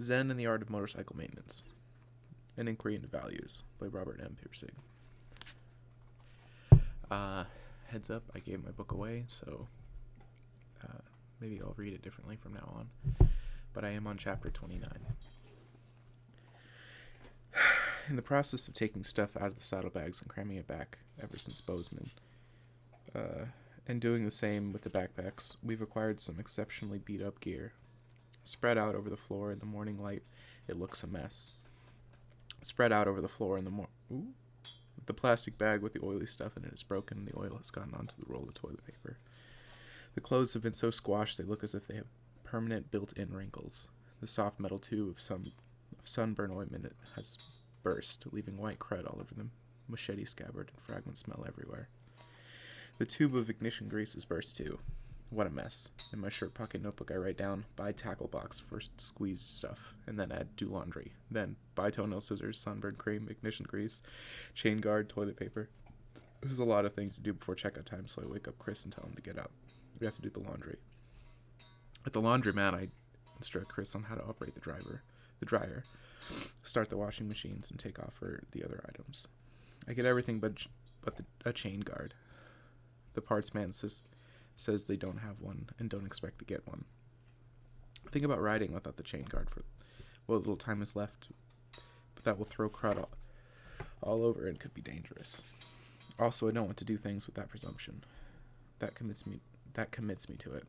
Zen and the Art of Motorcycle Maintenance. An Inquiry into Values by Robert M. Persig. Heads up, I gave my book away, so maybe I'll read it differently from now on. But I am on chapter 29. In the process of taking stuff out of the saddlebags and cramming it back ever since Bozeman, and doing the same with the backpacks, we've acquired some exceptionally beat-up gear. Spread out over the floor in the morning light, it looks a mess. Spread out over the floor in the plastic bag with the oily stuff in it is broken and the oil has gotten onto the roll of toilet paper. The clothes have been so squashed they look as if they have permanent built-in wrinkles. The soft metal tube of sunburn ointment has burst, leaving white crud all over the machete scabbard and fragments smell everywhere. The tube of ignition grease is burst too. What a mess. In my shirt pocket notebook I write down, buy tackle box for squeezed stuff, and then add do laundry. Then, buy toenail scissors, sunburn cream, ignition grease, chain guard, toilet paper. There's a lot of things to do before checkout time, so I wake up Chris and tell him to get up. We have to do the laundry. At the laundromat, I instruct Chris on how to operate the dryer, start the washing machines, and take off for the other items. I get everything but a chain guard. The parts man says they don't have one and don't expect to get one. Think about riding without the chain guard for what little time is left, but that will throw crud all over and could be dangerous. Also, I don't want to do things with that presumption. That commits me to it.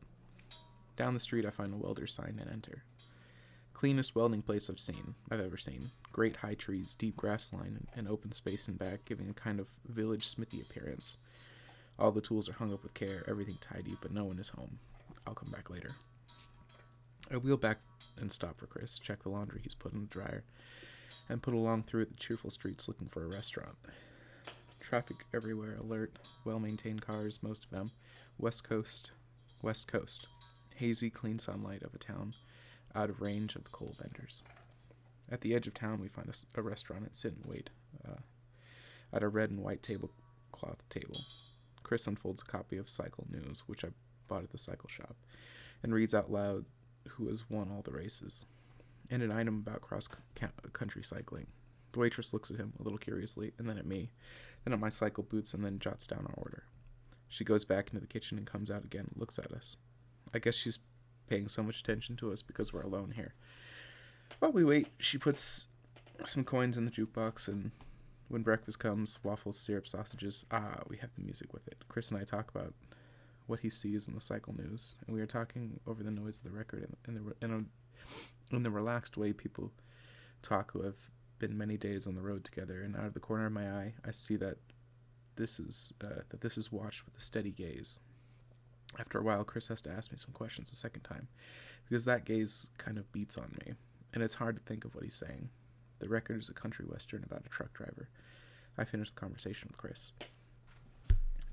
Down the street, I find a welder's sign and enter. Cleanest welding place I've ever seen. Great high trees, deep grass line, and open space in back, giving a kind of village smithy appearance. All the tools are hung up with care, everything tidy, but no one is home. I'll come back later. I wheel back and stop for Chris, check the laundry he's put in the dryer, and put along through the cheerful streets looking for a restaurant. Traffic everywhere, alert, well-maintained cars, most of them. West Coast. Hazy, clean sunlight of a town, out of range of the coal vendors. At the edge of town, we find a restaurant and sit and wait at a red and white tablecloth table. Chris unfolds a copy of Cycle News, which I bought at the cycle shop, and reads out loud who has won all the races, and an item about cross-country cycling. The waitress looks at him a little curiously, and then at me, then at my cycle boots, and then jots down our order. She goes back into the kitchen and comes out again and looks at us. I guess she's paying so much attention to us because we're alone here. While we wait, she puts some coins in the jukebox, and when breakfast comes, waffles, syrup, sausages, we have the music with it. Chris and I talk about what he sees in the cycle news, and we are talking over the noise of the record in the relaxed way people talk who have been many days on the road together, and out of the corner of my eye, I see that this is watched with a steady gaze. After a while, Chris has to ask me some questions a second time, because that gaze kind of beats on me, and it's hard to think of what he's saying. The record is a country western about a truck driver. I finish the conversation with Chris.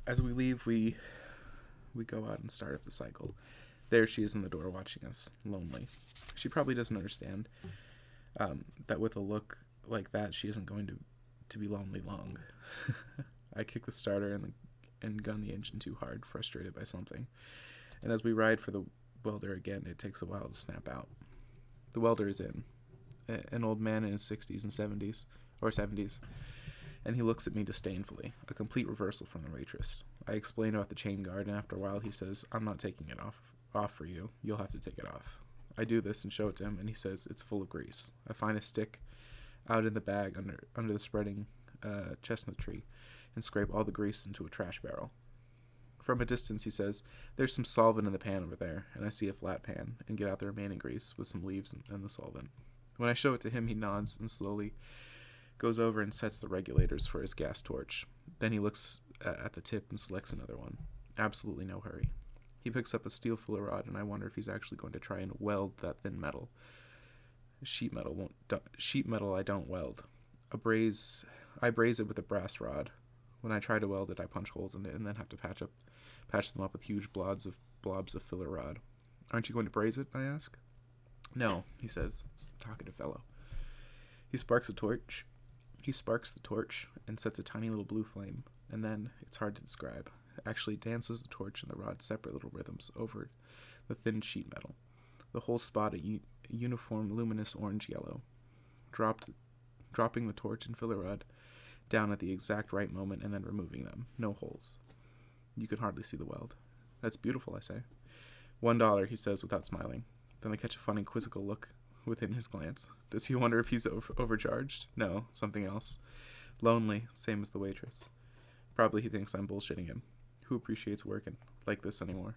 As we leave, we go out and start up the cycle. There she is in the door watching us, lonely. She probably doesn't understand that with a look like that, she isn't going to be lonely long. I kick the starter and gun the engine too hard, frustrated by something. And as we ride for the welder again, it takes a while to snap out. The welder is in. An old man in his 60s and 70s, and he looks at me disdainfully, a complete reversal from the waitress. I explain about the chain guard, and after a while he says, I'm not taking it off for you. You'll have to take it off. I do this and show it to him, and he says it's full of grease. I find a stick out in the bag under the spreading chestnut tree and scrape all the grease into a trash barrel. From a distance, he says, there's some solvent in the pan over there, and I see a flat pan, and get out the remaining grease with some leaves and the solvent. When I show it to him, he nods and slowly goes over and sets the regulators for his gas torch. Then he looks at the tip and selects another one. Absolutely no hurry. He picks up a steel filler rod, and I wonder if he's actually going to try and weld that thin metal. Sheet metal I don't weld. I braze it with a brass rod. When I try to weld it, I punch holes in it and then have to patch them up with huge blobs of filler rod. Aren't you going to braze it? I ask. No, he says. Talkative fellow. He sparks the torch and sets a tiny little blue flame, and then, it's hard to describe, actually dances the torch and the rod's separate little rhythms over the thin sheet metal. The whole spot uniform luminous orange-yellow, dropping the torch and filler rod down at the exact right moment and then removing them. No holes. You can hardly see the weld. That's beautiful, I say. $1, he says without smiling. Then I catch a funny quizzical look within his glance. Does he wonder if he's overcharged? No, something else. Lonely, same as the waitress. Probably he thinks I'm bullshitting him. Who appreciates working like this anymore?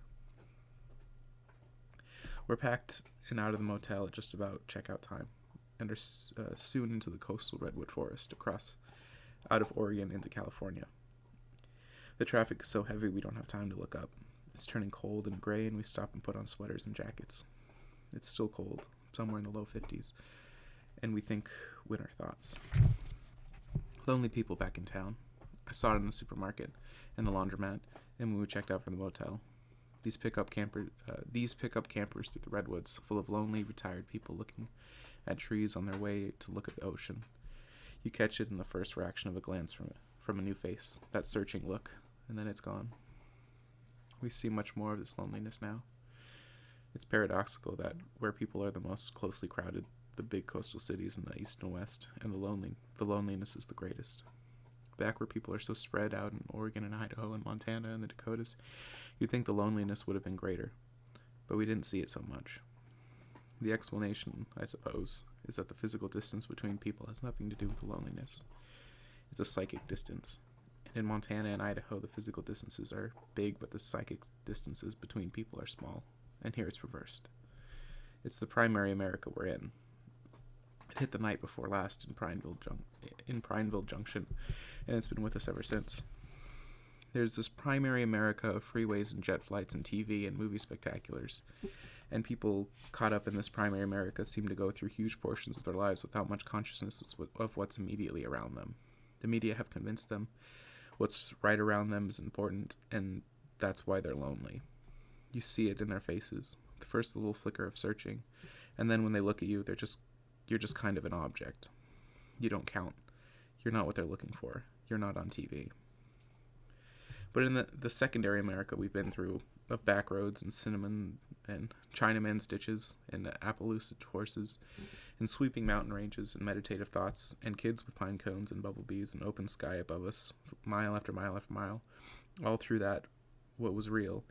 We're packed and out of the motel at just about checkout time, and are soon into the coastal redwood forest across out of Oregon into California. The traffic is so heavy we don't have time to look up. It's turning cold and gray, and we stop and put on sweaters and jackets. It's still cold, somewhere in the low 50s, and we think winter thoughts. Lonely people back in town. I saw it in the supermarket and the laundromat, and when we checked out from the motel. These pickup campers through the redwoods, full of lonely, retired people looking at trees on their way to look at the ocean. You catch it in the first reaction of a glance from a new face, that searching look, and then it's gone. We see much more of this loneliness now. It's paradoxical that where people are the most closely crowded, the big coastal cities in the east and west, and the loneliness is the greatest. Back where people are so spread out in Oregon and Idaho and Montana and the Dakotas, you'd think the loneliness would have been greater, but we didn't see it so much. The explanation, I suppose, is that the physical distance between people has nothing to do with the loneliness. It's a psychic distance. And in Montana and Idaho, the physical distances are big, but the psychic distances between people are small. And here it's reversed. It's the primary America we're in. It hit the night before last in Prineville Junction, and it's been with us ever since. There's this primary America of freeways and jet flights and TV and movie spectaculars, and people caught up in this primary America seem to go through huge portions of their lives without much consciousness of what's immediately around them. The media have convinced them what's right around them is important, and that's why they're lonely. You see it in their faces, the first little flicker of searching, and then when they look at you, you're just kind of an object. You don't count. You're not what they're looking for. You're not on TV. But in the secondary America we've been through, of back roads and cinnamon and Chinaman stitches and Appaloosa horses and sweeping mountain ranges and meditative thoughts and kids with pine cones and bumblebees and open sky above us, mile after mile after mile, all through that, what was real,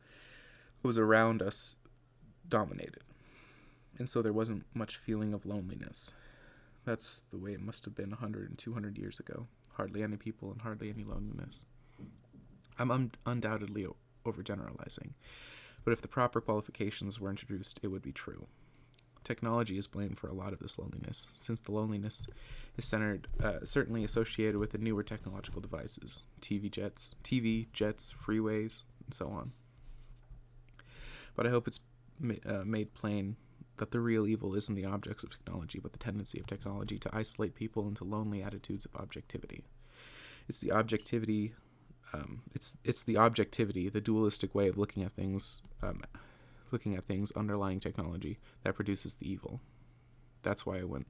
what was around us, dominated. And so there wasn't much feeling of loneliness. That's the way it must have been 100 and 200 years ago. Hardly any people and hardly any loneliness. I'm undoubtedly overgeneralizing, but if the proper qualifications were introduced, it would be true. Technology is blamed for a lot of this loneliness, since the loneliness is certainly associated with the newer technological devices, TV, jets, freeways, and so on. But I hope it's made plain that the real evil isn't the objects of technology, but the tendency of technology to isolate people into lonely attitudes of objectivity. It's the objectivity, the dualistic way of looking at things underlying technology that produces the evil. That's why I went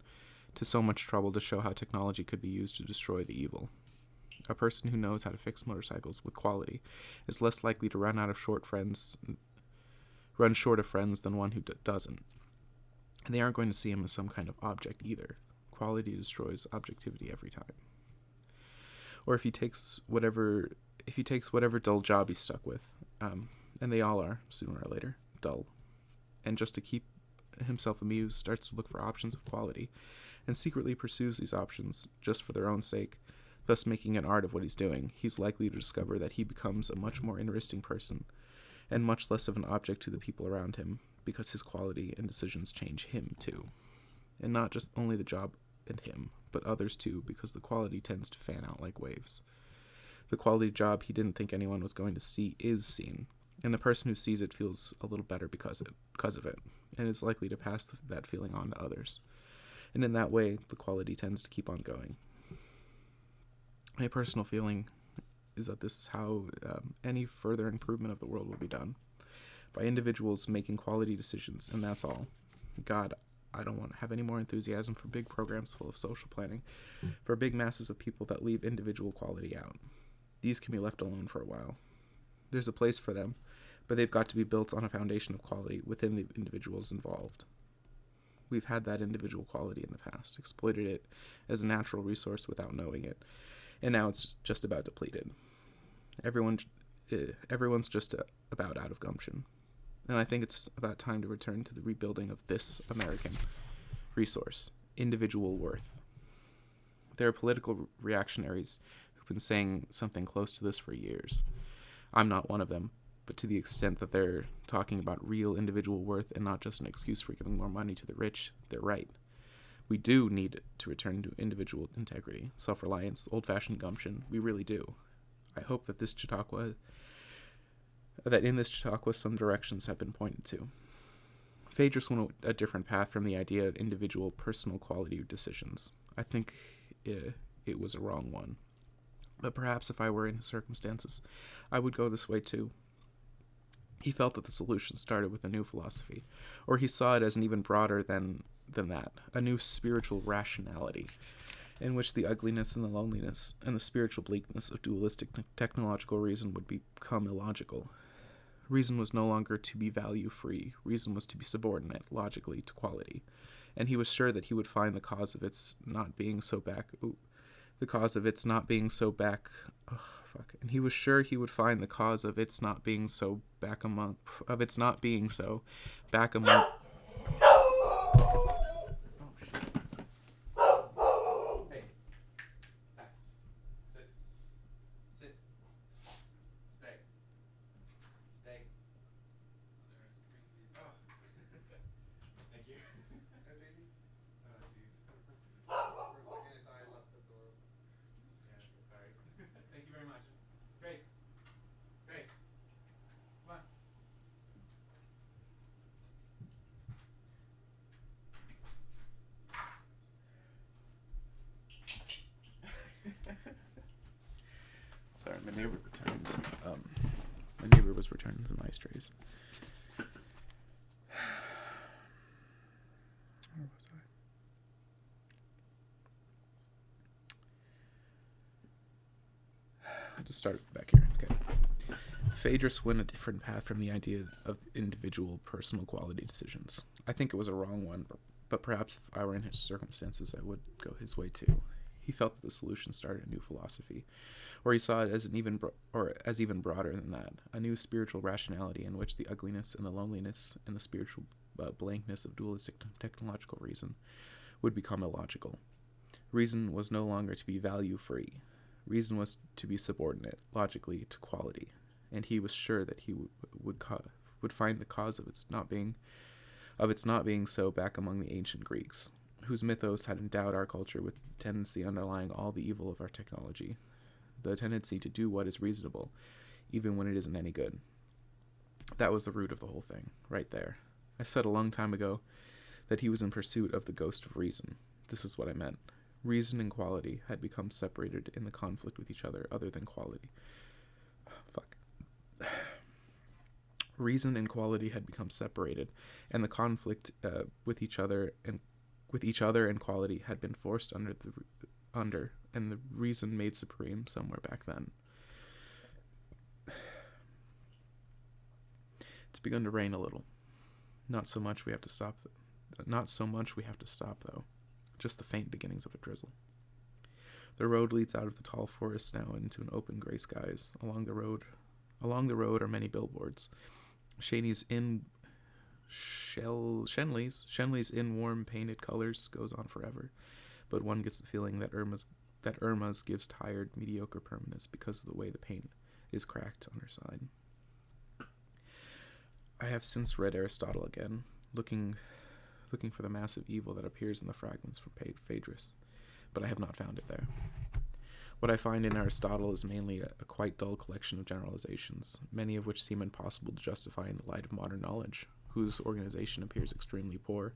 to so much trouble to show how technology could be used to destroy the evil. A person who knows how to fix motorcycles with quality is less likely to run short of friends than one who doesn't. And they aren't going to see him as some kind of object either. Quality destroys objectivity every time. Or if he takes whatever dull job he's stuck with, and they all are, sooner or later, dull, and just to keep himself amused, starts to look for options of quality, and secretly pursues these options just for their own sake, thus making an art of what he's doing, he's likely to discover that he becomes a much more interesting person, and much less of an object to the people around him, because his quality and decisions change him too. And not just only the job and him, but others too, because the quality tends to fan out like waves. The quality job he didn't think anyone was going to see is seen, and the person who sees it feels a little better because of it, and is likely to pass that feeling on to others. And in that way, the quality tends to keep on going. My personal feeling is that this is how any further improvement of the world will be done, by individuals making quality decisions, and that's all. God, I don't want to have any more enthusiasm for big programs full of social planning, for big masses of people that leave individual quality out. These can be left alone for a while. There's a place for them, but they've got to be built on a foundation of quality within the individuals involved. We've had that individual quality in the past, exploited it as a natural resource without knowing it, and now it's just about depleted. Everyone's just about out of gumption. And I think it's about time to return to the rebuilding of this American resource, individual worth. There are political reactionaries who've been saying something close to this for years. I'm not one of them, but to the extent that they're talking about real individual worth and not just an excuse for giving more money to the rich, they're right. We do need to return to individual integrity, self-reliance, old-fashioned gumption. We really do. I hope that in this Chautauqua some directions have been pointed to. Phaedrus went a different path from the idea of individual personal quality decisions. I think it was a wrong one. But perhaps if I were in his circumstances, I would go this way too. He felt that the solution started with a new philosophy, or he saw it as an even broader than that, a new spiritual rationality, in which the ugliness and the loneliness and the spiritual bleakness of dualistic technological reason would become illogical. Reason was no longer to be value-free. Reason was to be subordinate, logically, to quality. And he was sure that he would find the cause of its not being so And he was sure he would find the cause of its not being so back among... Sorry, my neighbor was returning some ice trays. Where was I? I'll just start back here. Okay. Phaedrus went a different path from the idea of individual personal quality decisions. I think it was a wrong one, but perhaps if I were in his circumstances, I would go his way too. He felt that the solution started a new philosophy, or he saw it as even broader than that, a new spiritual rationality in which the ugliness and the loneliness and the spiritual blankness of dualistic technological reason would become illogical. Reason was no longer to be value-free. Reason was to be subordinate, logically, to quality, and he was sure that he would find the cause of its not being so back among the ancient Greeks, whose mythos had endowed our culture with the tendency underlying all the evil of our technology, the tendency to do what is reasonable, even when it isn't any good. That was the root of the whole thing, right there. I said a long time ago that he was in pursuit of the ghost of reason. This is what I meant. Reason and quality had become separated in the conflict with each other than quality. Reason and quality had become separated, and the conflict with each other and quality had been forced under, and the reason made supreme somewhere back then. It's begun to rain a little. Not so much we have to stop, though. Just the faint beginnings of a drizzle. The road leads out of the tall forest now into an open gray skies. Along the road are many billboards. Shenley's in warm painted colors goes on forever, but one gets the feeling that Irma's gives tired, mediocre permanence because of the way the paint is cracked on her side. I have since read Aristotle again, looking for the massive evil that appears in the fragments from Phaedrus, but I have not found it there. What I find in Aristotle is mainly a quite dull collection of generalizations, many of which seem impossible to justify in the light of modern knowledge, whose organization appears extremely poor,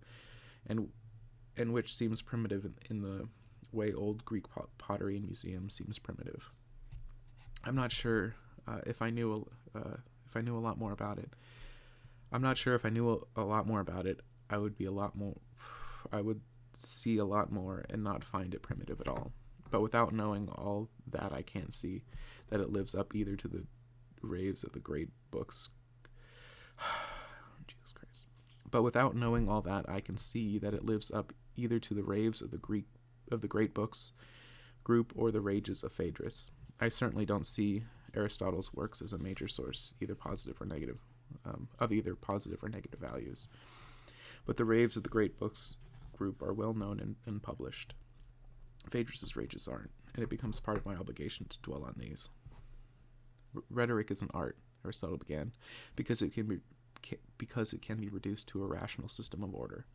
and which seems primitive in the way old Greek pottery in museums seems primitive. I'm not sure if I knew a lot more about it. I would see a lot more and not find it primitive at all. But without knowing all that, I can't see that it lives up either to the raves of the great books. Jesus Christ. But without knowing all that, I can see that it lives up either to the raves of the great books group or the rages of Phaedrus. I certainly don't see Aristotle's works as a major source, either positive or negative, of either positive or negative values. But the raves of the great books group are well known and published. Phaedrus's rages aren't, and it becomes part of my obligation to dwell on these. Rhetoric is an art, Aristotle began, because it can be reduced to a rational system of order.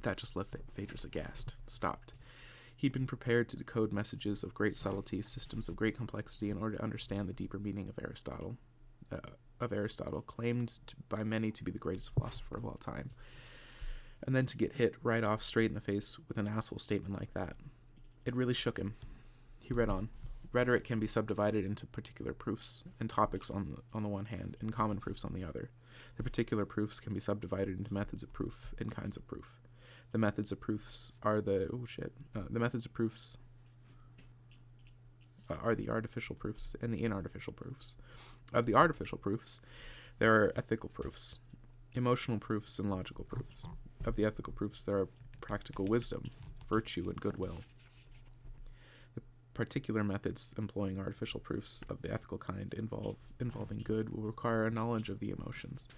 That just left Phaedrus aghast, stopped. He'd been prepared to decode messages of great subtlety, systems of great complexity, in order to understand the deeper meaning of Aristotle, claimed by many to be the greatest philosopher of all time. And then to get hit right off straight in the face with an asshole statement like that. It really shook him. He read on. Rhetoric can be subdivided into particular proofs and topics on the one hand, and common proofs on the other. The particular proofs can be subdivided into methods of proof and kinds of proof. The methods of proofs are the artificial proofs and the inartificial proofs. Of the artificial proofs, there are ethical proofs, emotional proofs, and logical proofs. Of the ethical proofs, there are practical wisdom, virtue, and goodwill. The particular methods employing artificial proofs of the ethical kind involving good will require a knowledge of the emotions.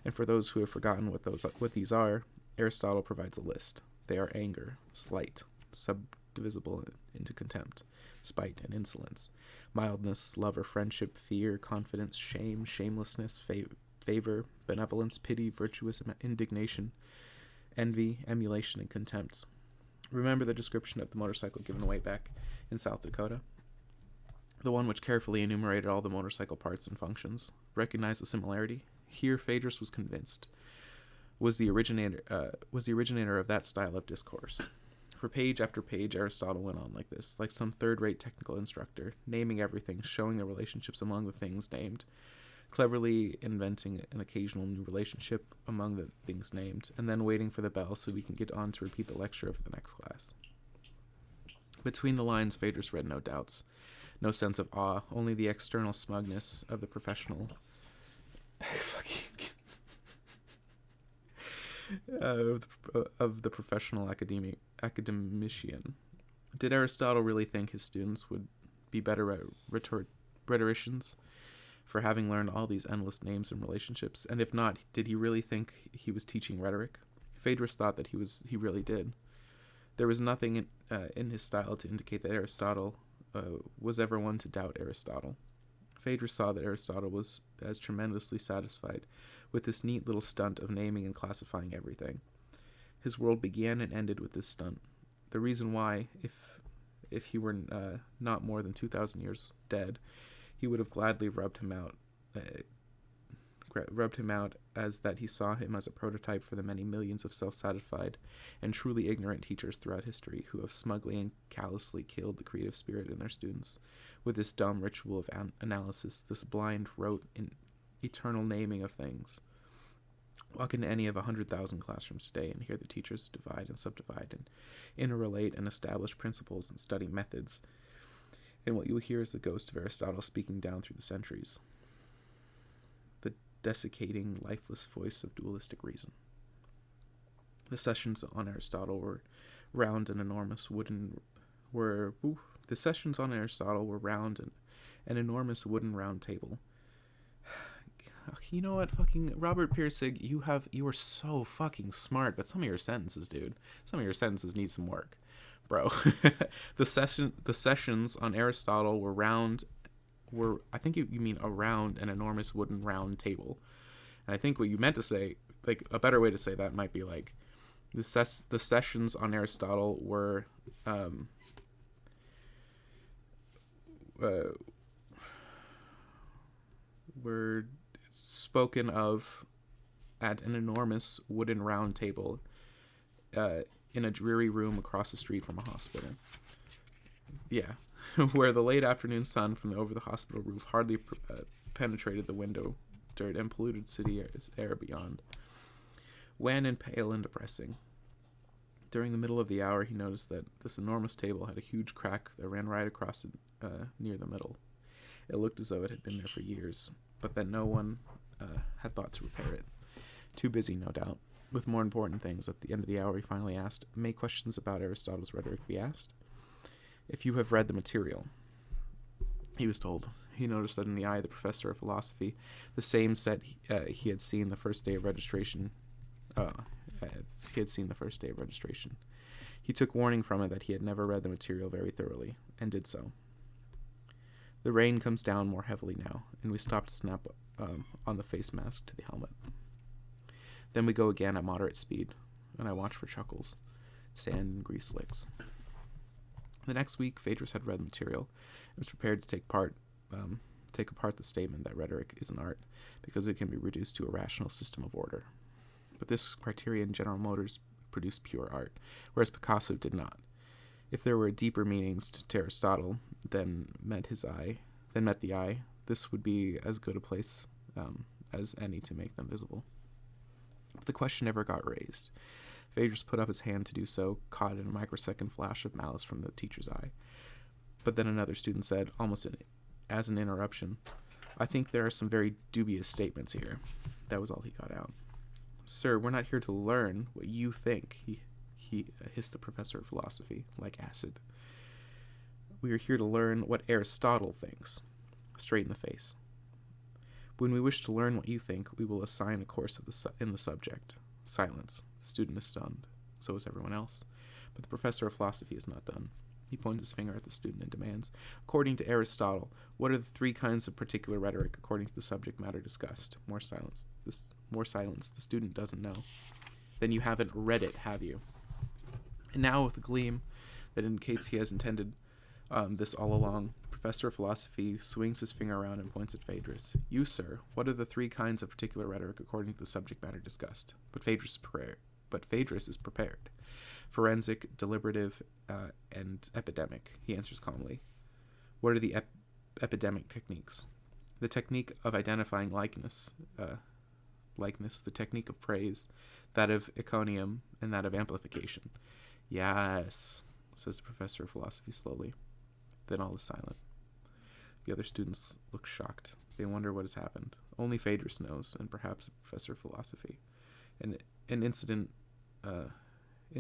And for those who have forgotten what these are, Aristotle provides a list. They are anger, slight, subdivisible into contempt, spite and insolence, mildness, love or friendship, fear, confidence, shame, shamelessness, favor, benevolence, pity, virtuous indignation, envy, emulation, and contempt. Remember the description of the motorcycle given away back in South Dakota? The one which carefully enumerated all the motorcycle parts and functions. Recognize the similarity? Here Phaedrus was convinced. Was the originator of that style of discourse. For page after page, Aristotle went on like this, like some third-rate technical instructor, naming everything, showing the relationships among the things named, cleverly inventing an occasional new relationship among the things named, and then waiting for the bell so we can get on to repeat the lecture of the next class. Between the lines, Phaedrus read no doubts, no sense of awe, only the external smugness of the professional of the professional academician. Did Aristotle really think his students would be better rhetoricians for having learned all these endless names and relationships? And if not, did he really think he was teaching rhetoric? Phaedrus thought that he really did. There was nothing in his style to indicate that Aristotle was ever one to doubt Aristotle. Phaedrus saw that Aristotle was as tremendously satisfied with this neat little stunt of naming and classifying everything. His world began and ended with this stunt. The reason why, if he were not more than 2,000 years dead, he would have gladly rubbed him out as that he saw him as a prototype for the many millions of self-satisfied and truly ignorant teachers throughout history who have smugly and callously killed the creative spirit in their students with this dumb ritual of analysis, this blind rote in eternal naming of things. Walk into any of 100,000 classrooms today and hear the teachers divide and subdivide and interrelate and establish principles and study methods, and what you will hear is the ghost of Aristotle speaking down through the centuries. The desiccating, lifeless voice of dualistic reason. The sessions on Aristotle were round and enormous wooden an enormous wooden round table. You know what, fucking Robert Persig, you are so fucking smart, but some of your sentences, dude, need some work, bro. The sessions on Aristotle were I think you mean around an enormous wooden round table, and I think what you meant to say, like a better way to say that might be like the sessions on Aristotle were spoken of at an enormous wooden round table in a dreary room across the street from a hospital. Yeah, where the late afternoon sun from over the hospital roof hardly penetrated the window dirt and polluted city air beyond. Wan and pale and depressing. During the middle of the hour, he noticed that this enormous table had a huge crack that ran right across it near the middle. It looked as though it had been there for years, but that no one had thought to repair it. Too busy, no doubt, with more important things. At the end of the hour, he finally asked, "May questions about Aristotle's Rhetoric be asked?" "If you have read the material," he was told. He noticed that in the eye of the professor of philosophy, the same set he had seen the first day of registration. He took warning from it that he had never read the material very thoroughly, and did so. The rain comes down more heavily now, and we stop to snap on the face mask to the helmet. Then we go again at moderate speed, and I watch for chuckles, sand, and grease slicks. The next week, Phaedrus had read the material and was prepared to take apart the statement that rhetoric is an art because it can be reduced to a rational system of order. But this criterion General Motors produced pure art, whereas Picasso did not. If there were deeper meanings to Aristotle than met the eye, this would be as good a place as any to make them visible. But the question never got raised. Phaedrus put up his hand to do so, caught in a microsecond flash of malice from the teacher's eye. But then another student said, almost as an interruption, "I think there are some very dubious statements here." That was all he got out. "Sir, we're not here to learn what you think," he hissed the professor of philosophy, like acid. "We are here to learn what Aristotle thinks," straight in the face. "When we wish to learn what you think, we will assign a course in the subject." Silence. The student is stunned. So is everyone else. But the professor of philosophy is not done. He points his finger at the student and demands, "According to Aristotle, what are the 3 kinds of particular rhetoric according to the subject matter discussed?" More silence. The student doesn't know. "Then you haven't read it, have you?" And now, with a gleam that indicates he has intended this all along, the professor of philosophy swings his finger around and points at Phaedrus. "You, sir, what are the 3 kinds of particular rhetoric according to the subject matter discussed?" But Phaedrus is prepared. "Forensic, deliberative, and epidemic," he answers calmly. "What are the epidemic techniques?" "The technique of identifying likeness, the technique of praise, that of encomium, and that of amplification." "Yes," says the professor of philosophy slowly. Then all is silent. The other students look shocked. They wonder what has happened. Only Phaedrus knows, and perhaps the professor of philosophy. An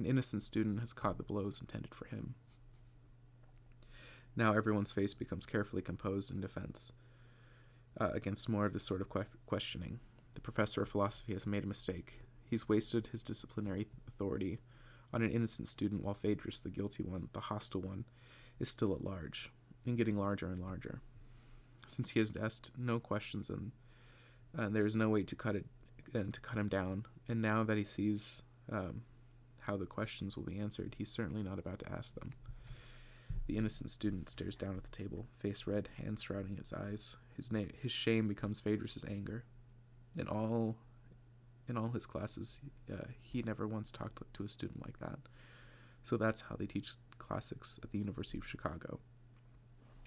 innocent student has caught the blows intended for him. Now everyone's face becomes carefully composed in defense against more of this sort of questioning. The professor of philosophy has made a mistake. He's wasted his disciplinary authority on an innocent student, while Phaedrus, the guilty one, the hostile one, is still at large, and getting larger and larger. Since he has asked no questions, and there is no way to cut him down, and now that he sees how the questions will be answered, he's certainly not about to ask them. The innocent student stares down at the table, face red, hands shrouding his eyes. His shame becomes Phaedrus's anger. In all his classes, he never once talked to a student like that. So that's how they teach classics at the University of Chicago.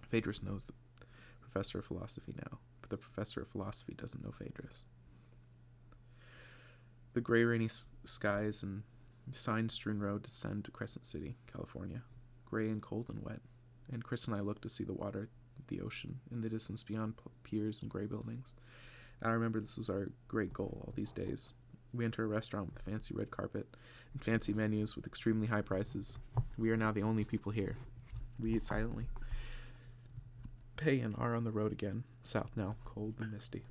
Phaedrus knows the professor of philosophy now, but the professor of philosophy doesn't know Phaedrus. The gray, rainy skies and sign-strewn road descend to Crescent City, California, gray and cold and wet, and Chris and I look to see the water, the ocean, in the distance beyond piers and gray buildings. I remember this was our great goal all these days. We enter a restaurant with a fancy red carpet and fancy menus with extremely high prices. We are now the only people here. We eat silently, pay, and are on the road again, south now, cold and misty.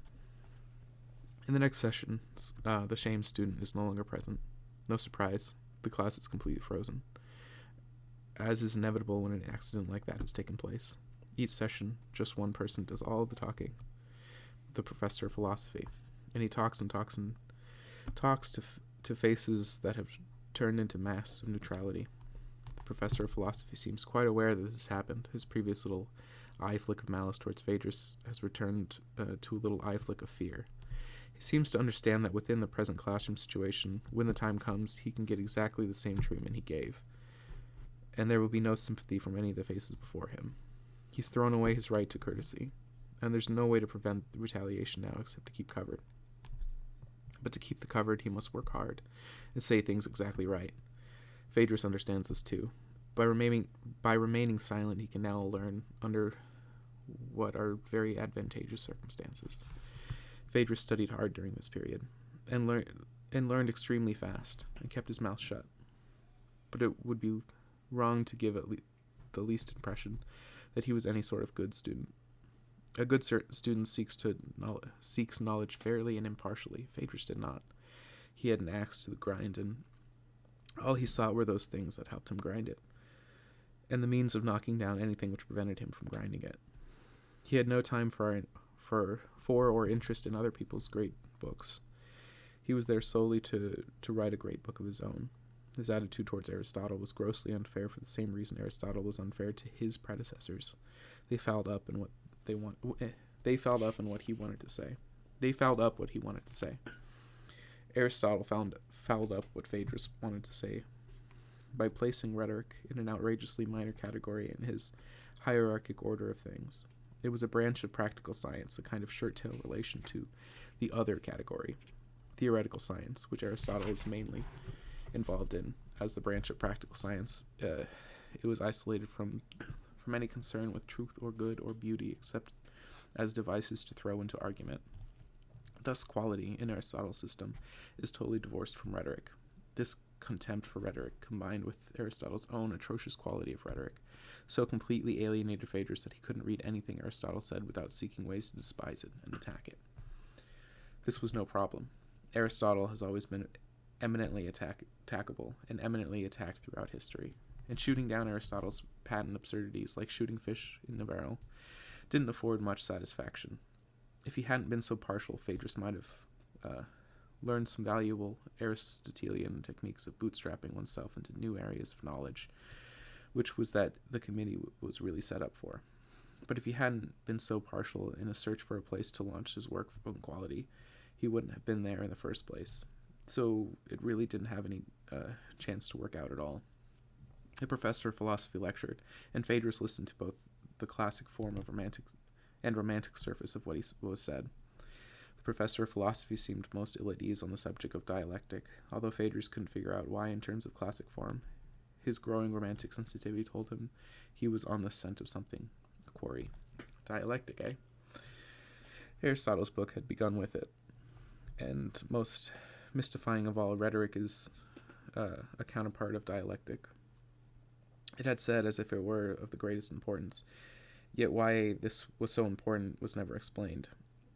In the next session, the shamed student is no longer present. No surprise, the class is completely frozen, as is inevitable when an accident like that has taken place. Each session, just one person does all of the talking, the professor of philosophy, and he talks and talks and talks to faces that have turned into masks of neutrality. The professor of philosophy seems quite aware that this has happened. His previous little eye flick of malice towards Phaedrus has returned to a little eye flick of fear. He seems to understand that within the present classroom situation, when the time comes, he can get exactly the same treatment he gave, and there will be no sympathy from any of the faces before him. He's thrown away his right to courtesy, and there's no way to prevent the retaliation now except to keep covered. But to keep the covered, he must work hard and say things exactly right. Phaedrus understands this too. By remaining silent, he can now learn under what are very advantageous circumstances. Phaedrus studied hard during this period. and learned extremely fast, and kept his mouth shut. But it would be wrong to give the least impression that he was any sort of good student. A good student seeks knowledge fairly and impartially. Phaedrus did not. He had an axe to the grind, and all he sought were those things that helped him grind it, and the means of knocking down anything which prevented him from grinding it. He had no time for or interest in other people's great books. He was there solely to write a great book of his own. His attitude towards Aristotle was grossly unfair for the same reason Aristotle was unfair to his predecessors. They fouled up in what he wanted to say. They fouled up what he wanted to say. Aristotle fouled up what Phaedrus wanted to say by placing rhetoric in an outrageously minor category in his hierarchic order of things. It was a branch of practical science, a kind of shirt-tail relation to the other category, theoretical science, which Aristotle is mainly involved in as the branch of practical science. It was isolated from any concern with truth or good or beauty, except as devices to throw into argument. Thus, quality in Aristotle's system is totally divorced from rhetoric. This contempt for rhetoric, combined with Aristotle's own atrocious quality of rhetoric, so completely alienated Phaedrus that he couldn't read anything Aristotle said without seeking ways to despise it and attack it. This was no problem. Aristotle has always been eminently attackable and eminently attacked throughout history, and shooting down Aristotle's patent absurdities, like shooting fish in a barrel, didn't afford much satisfaction. If he hadn't been so partial, Phaedrus might have learned some valuable Aristotelian techniques of bootstrapping oneself into new areas of knowledge, which was that the committee was really set up for. But if he hadn't been so partial in a search for a place to launch his work on quality, he wouldn't have been there in the first place. So it really didn't have any chance to work out at all. The professor of philosophy lectured, and Phaedrus listened to both the classic form of romantic surface of what was said. The professor of philosophy seemed most ill at ease on the subject of dialectic, although Phaedrus couldn't figure out why in terms of classic form. His growing romantic sensitivity told him he was on the scent of something, a quarry. Dialectic, eh? Aristotle's book had begun with it, and most mystifying of all, rhetoric is a counterpart of dialectic. It had said as if it were of the greatest importance, yet why this was so important was never explained.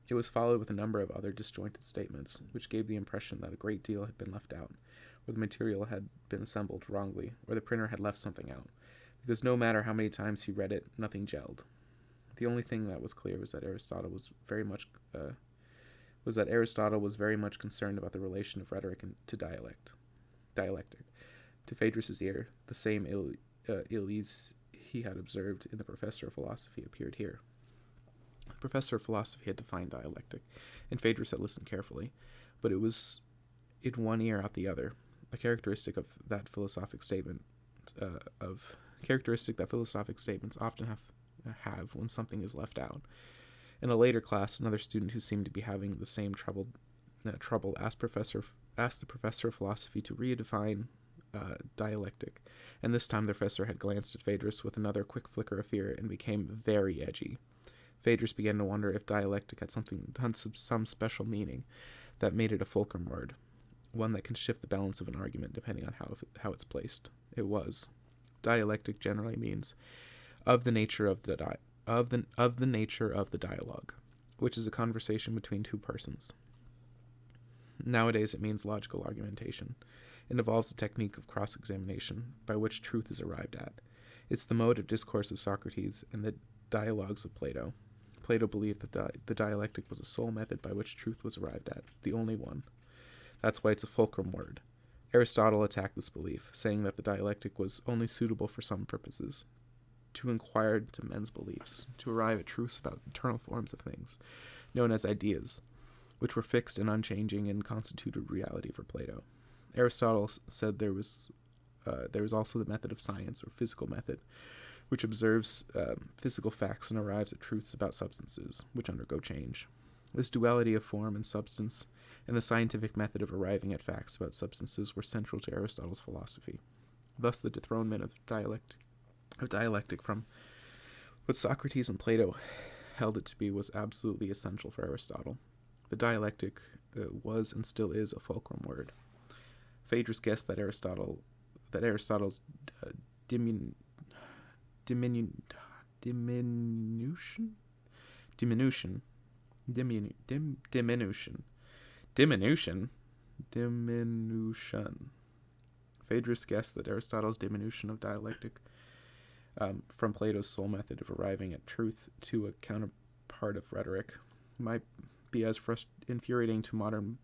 It was followed with a number of other disjointed statements, which gave the impression that a great deal had been left out, or the material had been assembled wrongly, or the printer had left something out, because no matter how many times he read it, nothing gelled. The only thing that was clear was that Aristotle was very much concerned about the relation of rhetoric to dialectic. To Phaedrus's ear, the same ill ease he had observed in the professor of philosophy appeared here. The professor of philosophy had defined dialectic, and Phaedrus had listened carefully, but it was in one ear out the other, a characteristic that philosophic statements often have when something is left out. In a later class, another student who seemed to be having the same trouble asked the professor of philosophy to redefine dialectic, and this time the professor had glanced at Phaedrus with another quick flicker of fear and became very edgy. Phaedrus began to wonder if dialectic had some special meaning that made it a fulcrum word, one that can shift the balance of an argument depending on how it's placed. It was. Dialectic generally means of the nature of the dialogue, which is a conversation between two persons. Nowadays it means logical argumentation. It involves a technique of cross-examination by which truth is arrived at. It's the mode of discourse of Socrates and the dialogues of Plato. Plato believed that the dialectic was a sole method by which truth was arrived at, the only one. That's why it's a fulcrum word. Aristotle attacked this belief, saying that the dialectic was only suitable for some purposes, to inquire into men's beliefs, to arrive at truths about eternal forms of things, known as ideas, which were fixed and unchanging and constituted reality for Plato. Aristotle said there was also the method of science, or physical method, which observes physical facts and arrives at truths about substances, which undergo change. This duality of form and substance and the scientific method of arriving at facts about substances were central to Aristotle's philosophy. Thus, the dethronement of dialectic from what Socrates and Plato held it to be was absolutely essential for Aristotle. The dialectic was and still is a fulcrum word. Phaedrus guessed that Aristotle's diminution Phaedrus guessed that Aristotle's diminution of dialectic, from Plato's sole method of arriving at truth to a counterpart of rhetoric, might be as infuriating to modern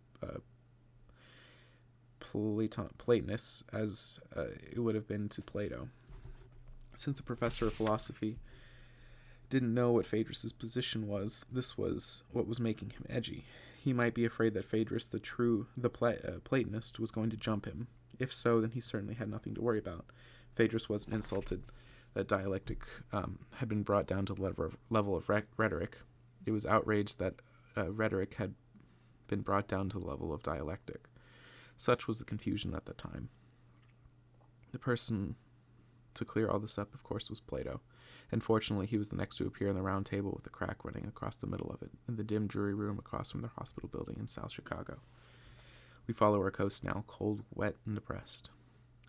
Platonists as it would have been to Plato. Since a professor of philosophy didn't know what Phaedrus's position was, this was what was making him edgy. He might be afraid that Phaedrus, the Platonist, was going to jump him. If so, then he certainly had nothing to worry about. Phaedrus wasn't insulted that dialectic had been brought down to the level of rhetoric. It was outraged that rhetoric had been brought down to the level of dialectic. Such was the confusion at the time. The person to clear all this up, of course, was Plato, and fortunately he was the next to appear in the round table with a crack running across the middle of it, in the dim, dreary room across from their hospital building in South Chicago. We follow our coast now, cold, wet, and depressed.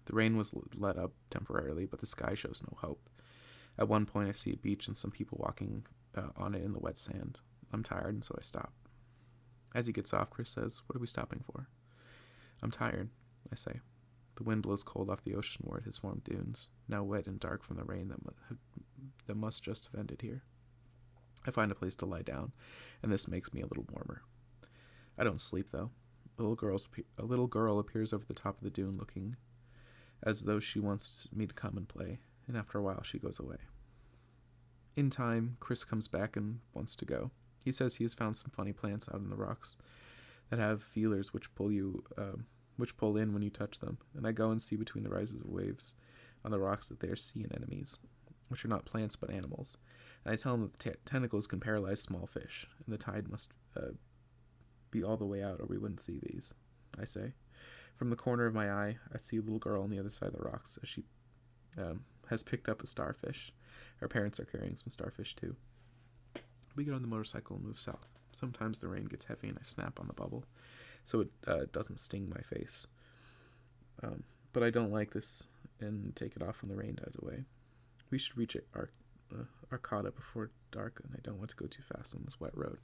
The rain was let up temporarily, but the sky shows no hope. At one point I see a beach and some people walking on it in the wet sand. I'm tired, and so I stop. As he gets off, Chris says, "What are we stopping for?" "I'm tired," I say. The wind blows cold off the ocean where it has formed dunes, now wet and dark from the rain that must just have ended here. I find a place to lie down, and this makes me a little warmer. I don't sleep, though. A little girl appears over the top of the dune, looking as though she wants me to come and play, and after a while she goes away. In time, Chris comes back and wants to go. He says he has found some funny plants out in the rocks that have feelers which pull in when you touch them, and I go and see between the rises of waves on the rocks that they are sea anemones, which are not plants but animals, and I tell him that the tentacles can paralyze small fish, and the tide must be all the way out or we wouldn't see these, I say. From the corner of my eye, I see a little girl on the other side of the rocks as she has picked up a starfish. Her parents are carrying some starfish too. We get on the motorcycle and move south. Sometimes the rain gets heavy and I snap on the bubble, so it doesn't sting my face. But I don't like this and take it off when the rain dies away. We should reach Arcata before dark, and I don't want to go too fast on this wet road.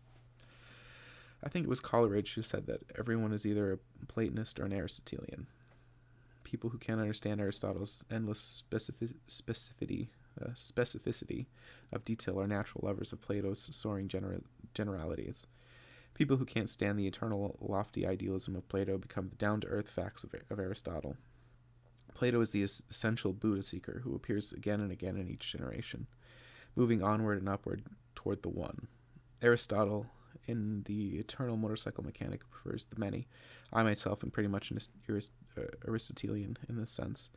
I think it was Coleridge who said that everyone is either a Platonist or an Aristotelian. People who can't understand Aristotle's endless specificity of detail are natural lovers of Plato's soaring generalities. People who can't stand the eternal, lofty idealism of Plato become the down-to-earth facts of Aristotle. Plato is the essential Buddha seeker who appears again and again in each generation, moving onward and upward toward the one. Aristotle, in the eternal motorcycle mechanic, prefers the many. I myself am pretty much an Aristotelian in this sense,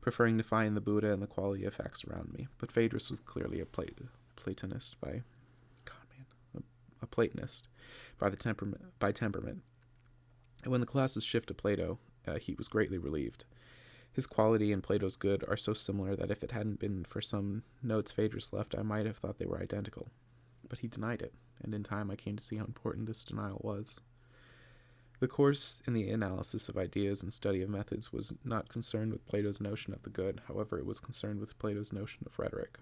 preferring to find the Buddha and the quality of facts around me. But Phaedrus was clearly a Platonist by temperament. And when the classes shift to Plato, he was greatly relieved. His quality and Plato's good are so similar that if it hadn't been for some notes Phaedrus left, I might have thought they were identical. But he denied it, and in time I came to see how important this denial was. The course in the analysis of ideas and study of methods was not concerned with Plato's notion of the good, however it was concerned with Plato's notion of rhetoric.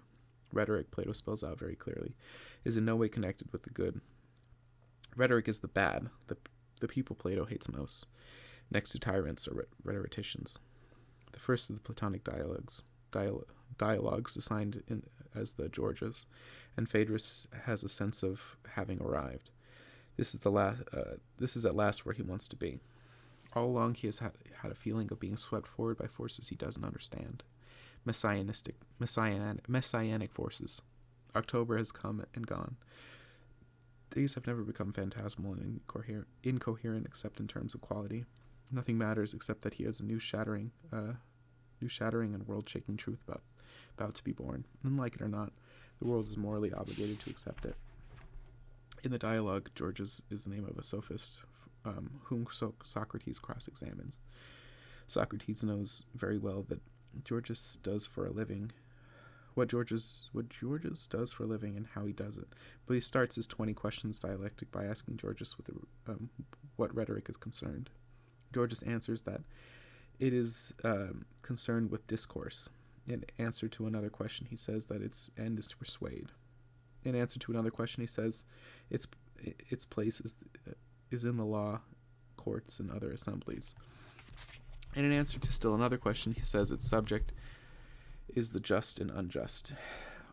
Rhetoric, Plato spells out very clearly, is in no way connected with the good. Rhetoric is the bad, the people Plato hates most, next to tyrants or rhetoricians. The first of the Platonic dialogues assigned as the Georgias, and Phaedrus has a sense of having arrived. This is at last where he wants to be. All along he has had a feeling of being swept forward by forces he doesn't understand. Messianic forces. October has come and gone. Days have never become phantasmal and incoherent except in terms of quality. Nothing matters except that he has a new shattering and world-shaking truth about to be born. And like it or not, the world is morally obligated to accept it. In the dialogue, Georges is the name of a sophist whom Socrates cross-examines. Socrates knows very well that Georges does for a living what Georges does for a living and how he does it. But he starts his 20 questions dialectic by asking Georges what rhetoric is concerned. Georges answers that it is concerned with discourse. In answer to another question, he says that its end is to persuade. In answer to another question, he says its place is in the law, courts, and other assemblies. And in answer to still another question, he says its subject is the just and unjust.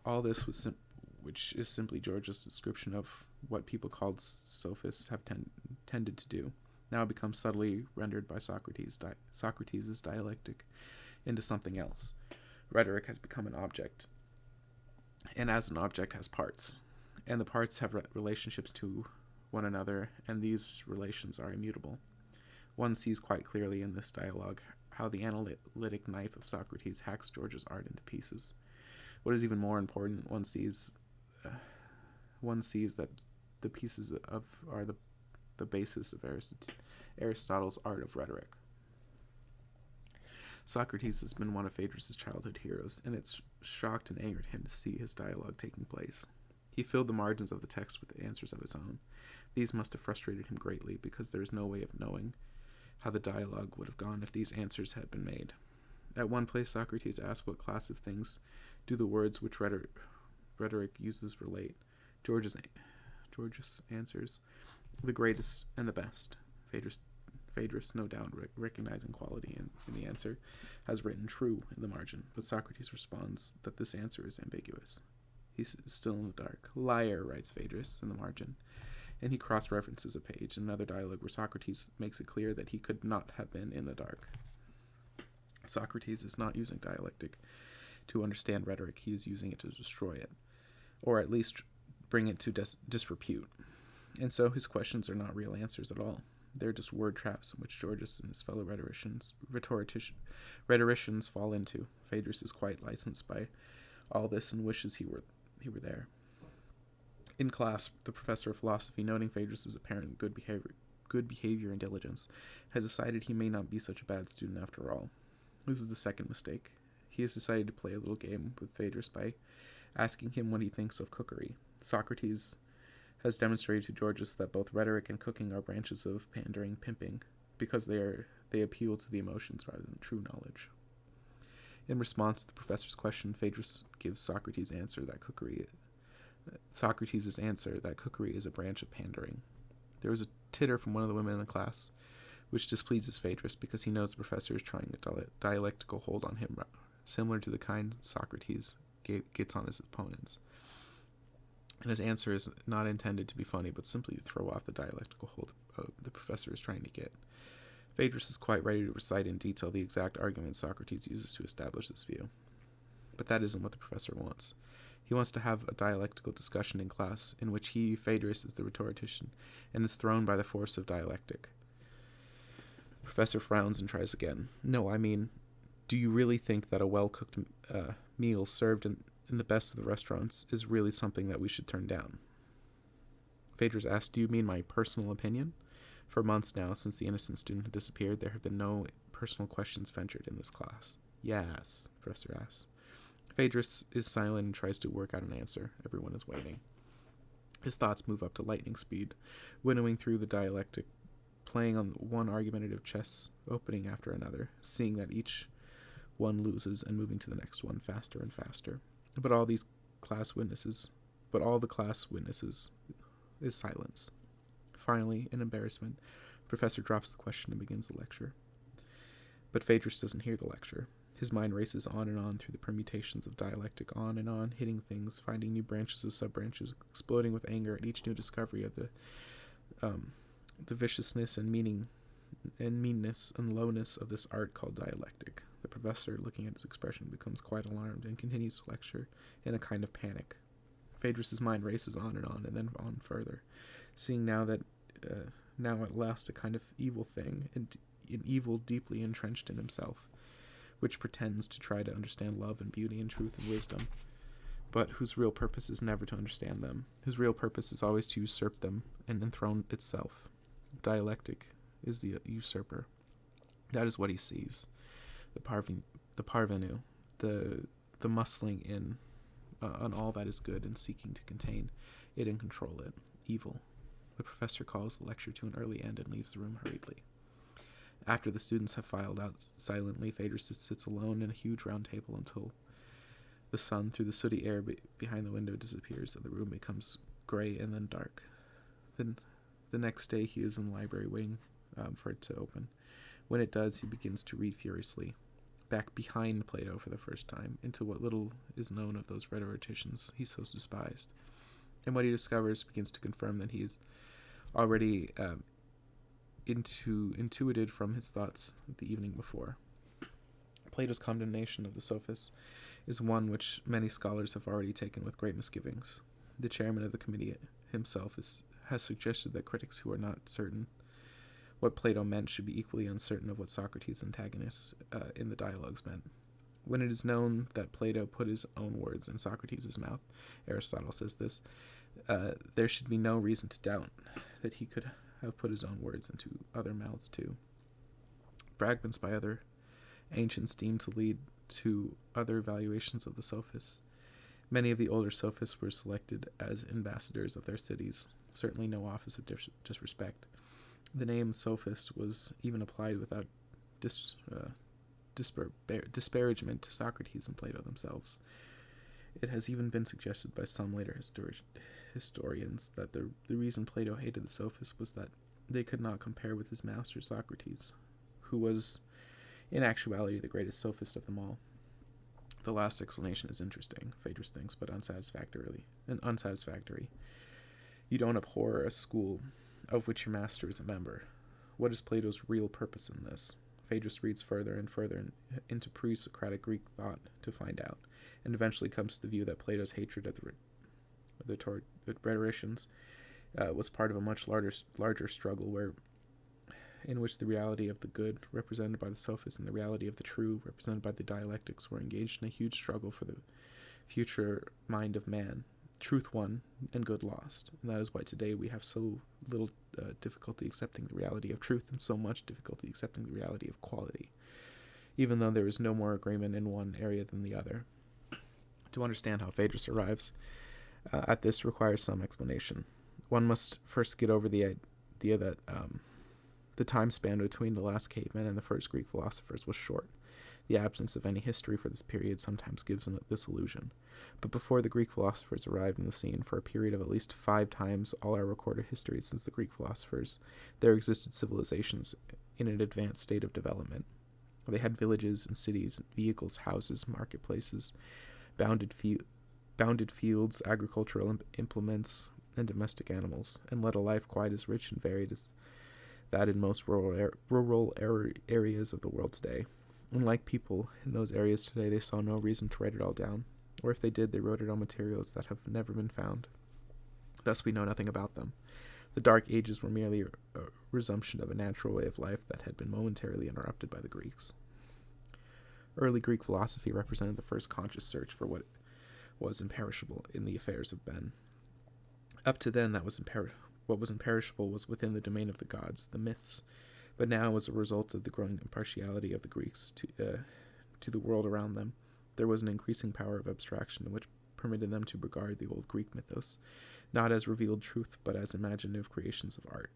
All this which is simply George's description of what people called sophists have tended to do, now becomes subtly rendered by Socrates' dialectic into something else. Rhetoric has become an object, and as an object has parts, and the parts have relationships to one another, and these relations are immutable. One sees quite clearly in this dialogue how the analytic knife of Socrates hacks George's art into pieces. What is even more important, one sees that the pieces are the basis of Aristotle's art of rhetoric. Socrates has been one of Phaedrus' childhood heroes, and it's shocked and angered him to see his dialogue taking place. He filled the margins of the text with answers of his own. These must have frustrated him greatly, because there is no way of knowing how the dialogue would have gone if these answers had been made. At one place, Socrates asks what class of things do the words which rhetoric uses relate. Georges answers, the greatest and the best. Phaedrus, no doubt recognizing quality in the answer, has written true in the margin, but Socrates responds that this answer is ambiguous. He's still in the dark. Liar, writes Phaedrus in the margin, and he cross-references a page in another dialogue where Socrates makes it clear that he could not have been in the dark. Socrates is not using dialectic to understand rhetoric, he is using it to destroy it, or at least bring it to disrepute. And so his questions are not real answers at all. They're just word traps in which Georges and his fellow rhetoricians fall into. Phaedrus is quite licensed by all this and wishes he were there. In class, the professor of philosophy, noting Phaedrus' apparent good behavior and diligence, has decided he may not be such a bad student after all. This is the second mistake. He has decided to play a little game with Phaedrus by asking him what he thinks of cookery. Socrates has demonstrated to Georges that both rhetoric and cooking are branches of pandering pimping, because they appeal to the emotions rather than true knowledge. In response to the professor's question, Phaedrus gives Socrates' answer that cookery is a branch of pandering. There was a titter from one of the women in the class, which displeases Phaedrus because he knows the professor is trying a dialectical hold on him, similar to the kind Socrates gets on his opponents. And his answer is not intended to be funny, but simply to throw off the dialectical hold the professor is trying to get. Phaedrus is quite ready to recite in detail the exact arguments Socrates uses to establish this view. But that isn't what the professor wants. He wants to have a dialectical discussion in class in which he, Phaedrus, is the rhetorician and is thrown by the force of dialectic. The professor frowns and tries again. No, I mean, do you really think that a well-cooked meal served in the best of the restaurants is really something that we should turn down? Phaedrus asks, do you mean my personal opinion? For months now, since the innocent student had disappeared, there have been no personal questions ventured in this class. Yes, the professor asks. Phaedrus is silent and tries to work out an answer. Everyone is waiting. His thoughts move up to lightning speed, winnowing through the dialectic, playing on one argumentative chess opening after another, seeing that each one loses and moving to the next one faster and faster. But all the class witnesses is silence. Finally, in embarrassment, the professor drops the question and begins the lecture. But Phaedrus doesn't hear the lecture. His mind races on and on through the permutations of dialectic, on and on, hitting things, finding new branches of sub-branches, exploding with anger at each new discovery of the viciousness and meanness and lowness of this art called dialectic. The professor, looking at his expression, becomes quite alarmed and continues to lecture in a kind of panic. Phaedrus' mind races on and then on further, seeing now at last a kind of evil thing, and an evil deeply entrenched in himself, which pretends to try to understand love and beauty and truth and wisdom, but whose real purpose is never to understand them, whose real purpose is always to usurp them and enthrone itself. Dialectic is the usurper. That is what he sees. The parvenu, the muscling in on all that is good and seeking to contain it and control it, evil. The professor calls the lecture to an early end and leaves the room hurriedly. After the students have filed out silently, Phaedrus sits alone in a huge round table until the sun, through the sooty air behind the window, disappears and the room becomes gray and then dark. Then the next day he is in the library waiting for it to open. When it does, he begins to read furiously, back behind Plato for the first time, into what little is known of those rhetoricians he so despised. And what he discovers begins to confirm that he is already intuited from his thoughts the evening before. Plato's condemnation of the Sophists is one which many scholars have already taken with great misgivings. The chairman of the committee himself has suggested that critics who are not certain what Plato meant should be equally uncertain of what Socrates' antagonists in the dialogues meant. When it is known that Plato put his own words in Socrates' mouth, Aristotle says this, there should be no reason to doubt that he could have put his own words into other mouths too. Fragments by other ancients deemed to lead to other valuations of the Sophists. Many of the older Sophists were selected as ambassadors of their cities, certainly no office of disrespect. The name Sophist was even applied without disparagement to Socrates and Plato themselves. It has even been suggested by some later historians that the reason Plato hated the Sophists was that they could not compare with his master Socrates, who was in actuality the greatest sophist of them all. The last explanation is interesting, Phaedrus thinks, but unsatisfactory. You don't abhor a school of which your master is a member. What is Plato's real purpose in this? Phaedrus reads further and further into pre-Socratic Greek thought to find out, and eventually comes to the view that Plato's hatred of the rhetoricians was part of a much larger struggle in which the reality of the good, represented by the Sophists, and the reality of the true, represented by the Dialectics, were engaged in a huge struggle for the future mind of man. Truth won and good lost, and that is why today we have so little difficulty accepting the reality of truth and so much difficulty accepting the reality of quality, even though there is no more agreement in one area than the other. To understand how Phaedrus arrives at this requires some explanation. One must first get over the idea that the time span between the last cavemen and the first Greek philosophers was short. The absence of any history for this period sometimes gives this illusion. But before the Greek philosophers arrived in the scene, for a period of at least 5 times all our recorded history since the Greek philosophers, there existed civilizations in an advanced state of development. They had villages and cities, vehicles, houses, marketplaces, bounded fields, agricultural implements, and domestic animals, and led a life quite as rich and varied as that in most rural areas of the world today. Unlike people in those areas today, they saw no reason to write it all down, or if they did, they wrote it on materials that have never been found. Thus, we know nothing about them. The Dark Ages were merely a resumption of a natural way of life that had been momentarily interrupted by the Greeks. Early Greek philosophy represented the first conscious search for what was imperishable in the affairs of men. Up to then, what was imperishable was within the domain of the gods, the myths, but now, as a result of the growing impartiality of the Greeks to the world around them, there was an increasing power of abstraction which permitted them to regard the old Greek mythos not as revealed truth, but as imaginative creations of art.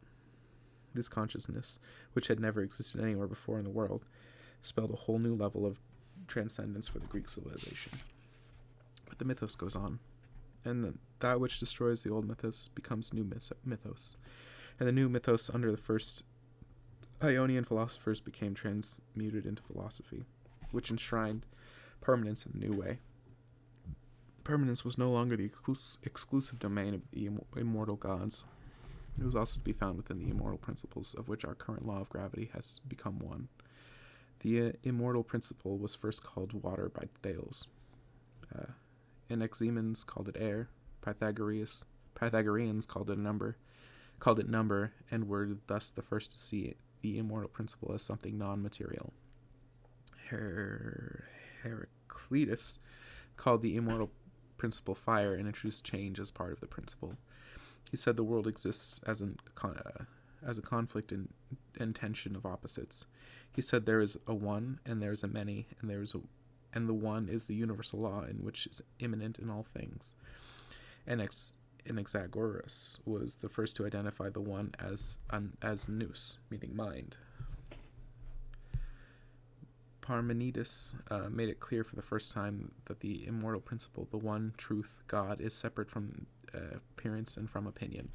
This consciousness, which had never existed anywhere before in the world, spelled a whole new level of transcendence for the Greek civilization. But the mythos goes on, and that which destroys the old mythos becomes new mythos, and the new mythos under the first Ionian philosophers became transmuted into philosophy, which enshrined permanence in a new way. Permanence was no longer the exclusive domain of the immortal gods. It was also to be found within the immortal principles of which our current law of gravity has become one. The immortal principle was first called water by Thales. Anaximanders called it air. Pythagoreans called it number, and were thus the first to see the immortal principle as something non-material. Heraclitus called the immortal principle fire and introduced change as part of the principle. He said the world exists as a conflict and tension of opposites. He said there is a one, and there is a many, and there is and the one is the universal law in which is immanent in all things. Anaxagoras was the first to identify the one as nous, meaning mind. Parmenides made it clear for the first time that the immortal principle, the one truth, God, is separate from appearance and from opinion,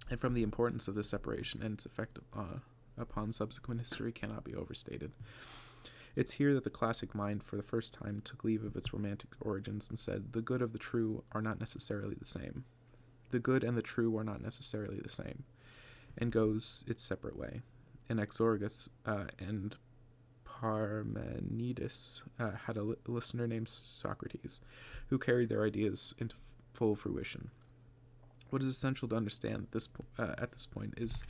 and from the importance of this separation and its effect upon subsequent history cannot be overstated. It's here that the classic mind for the first time took leave of its romantic origins and said, the good of the true are not necessarily the same. The good and the true are not necessarily the same, and goes its separate way. Anaxagoras and Parmenides had a listener named Socrates, who carried their ideas into full fruition. What is essential to understand at this point is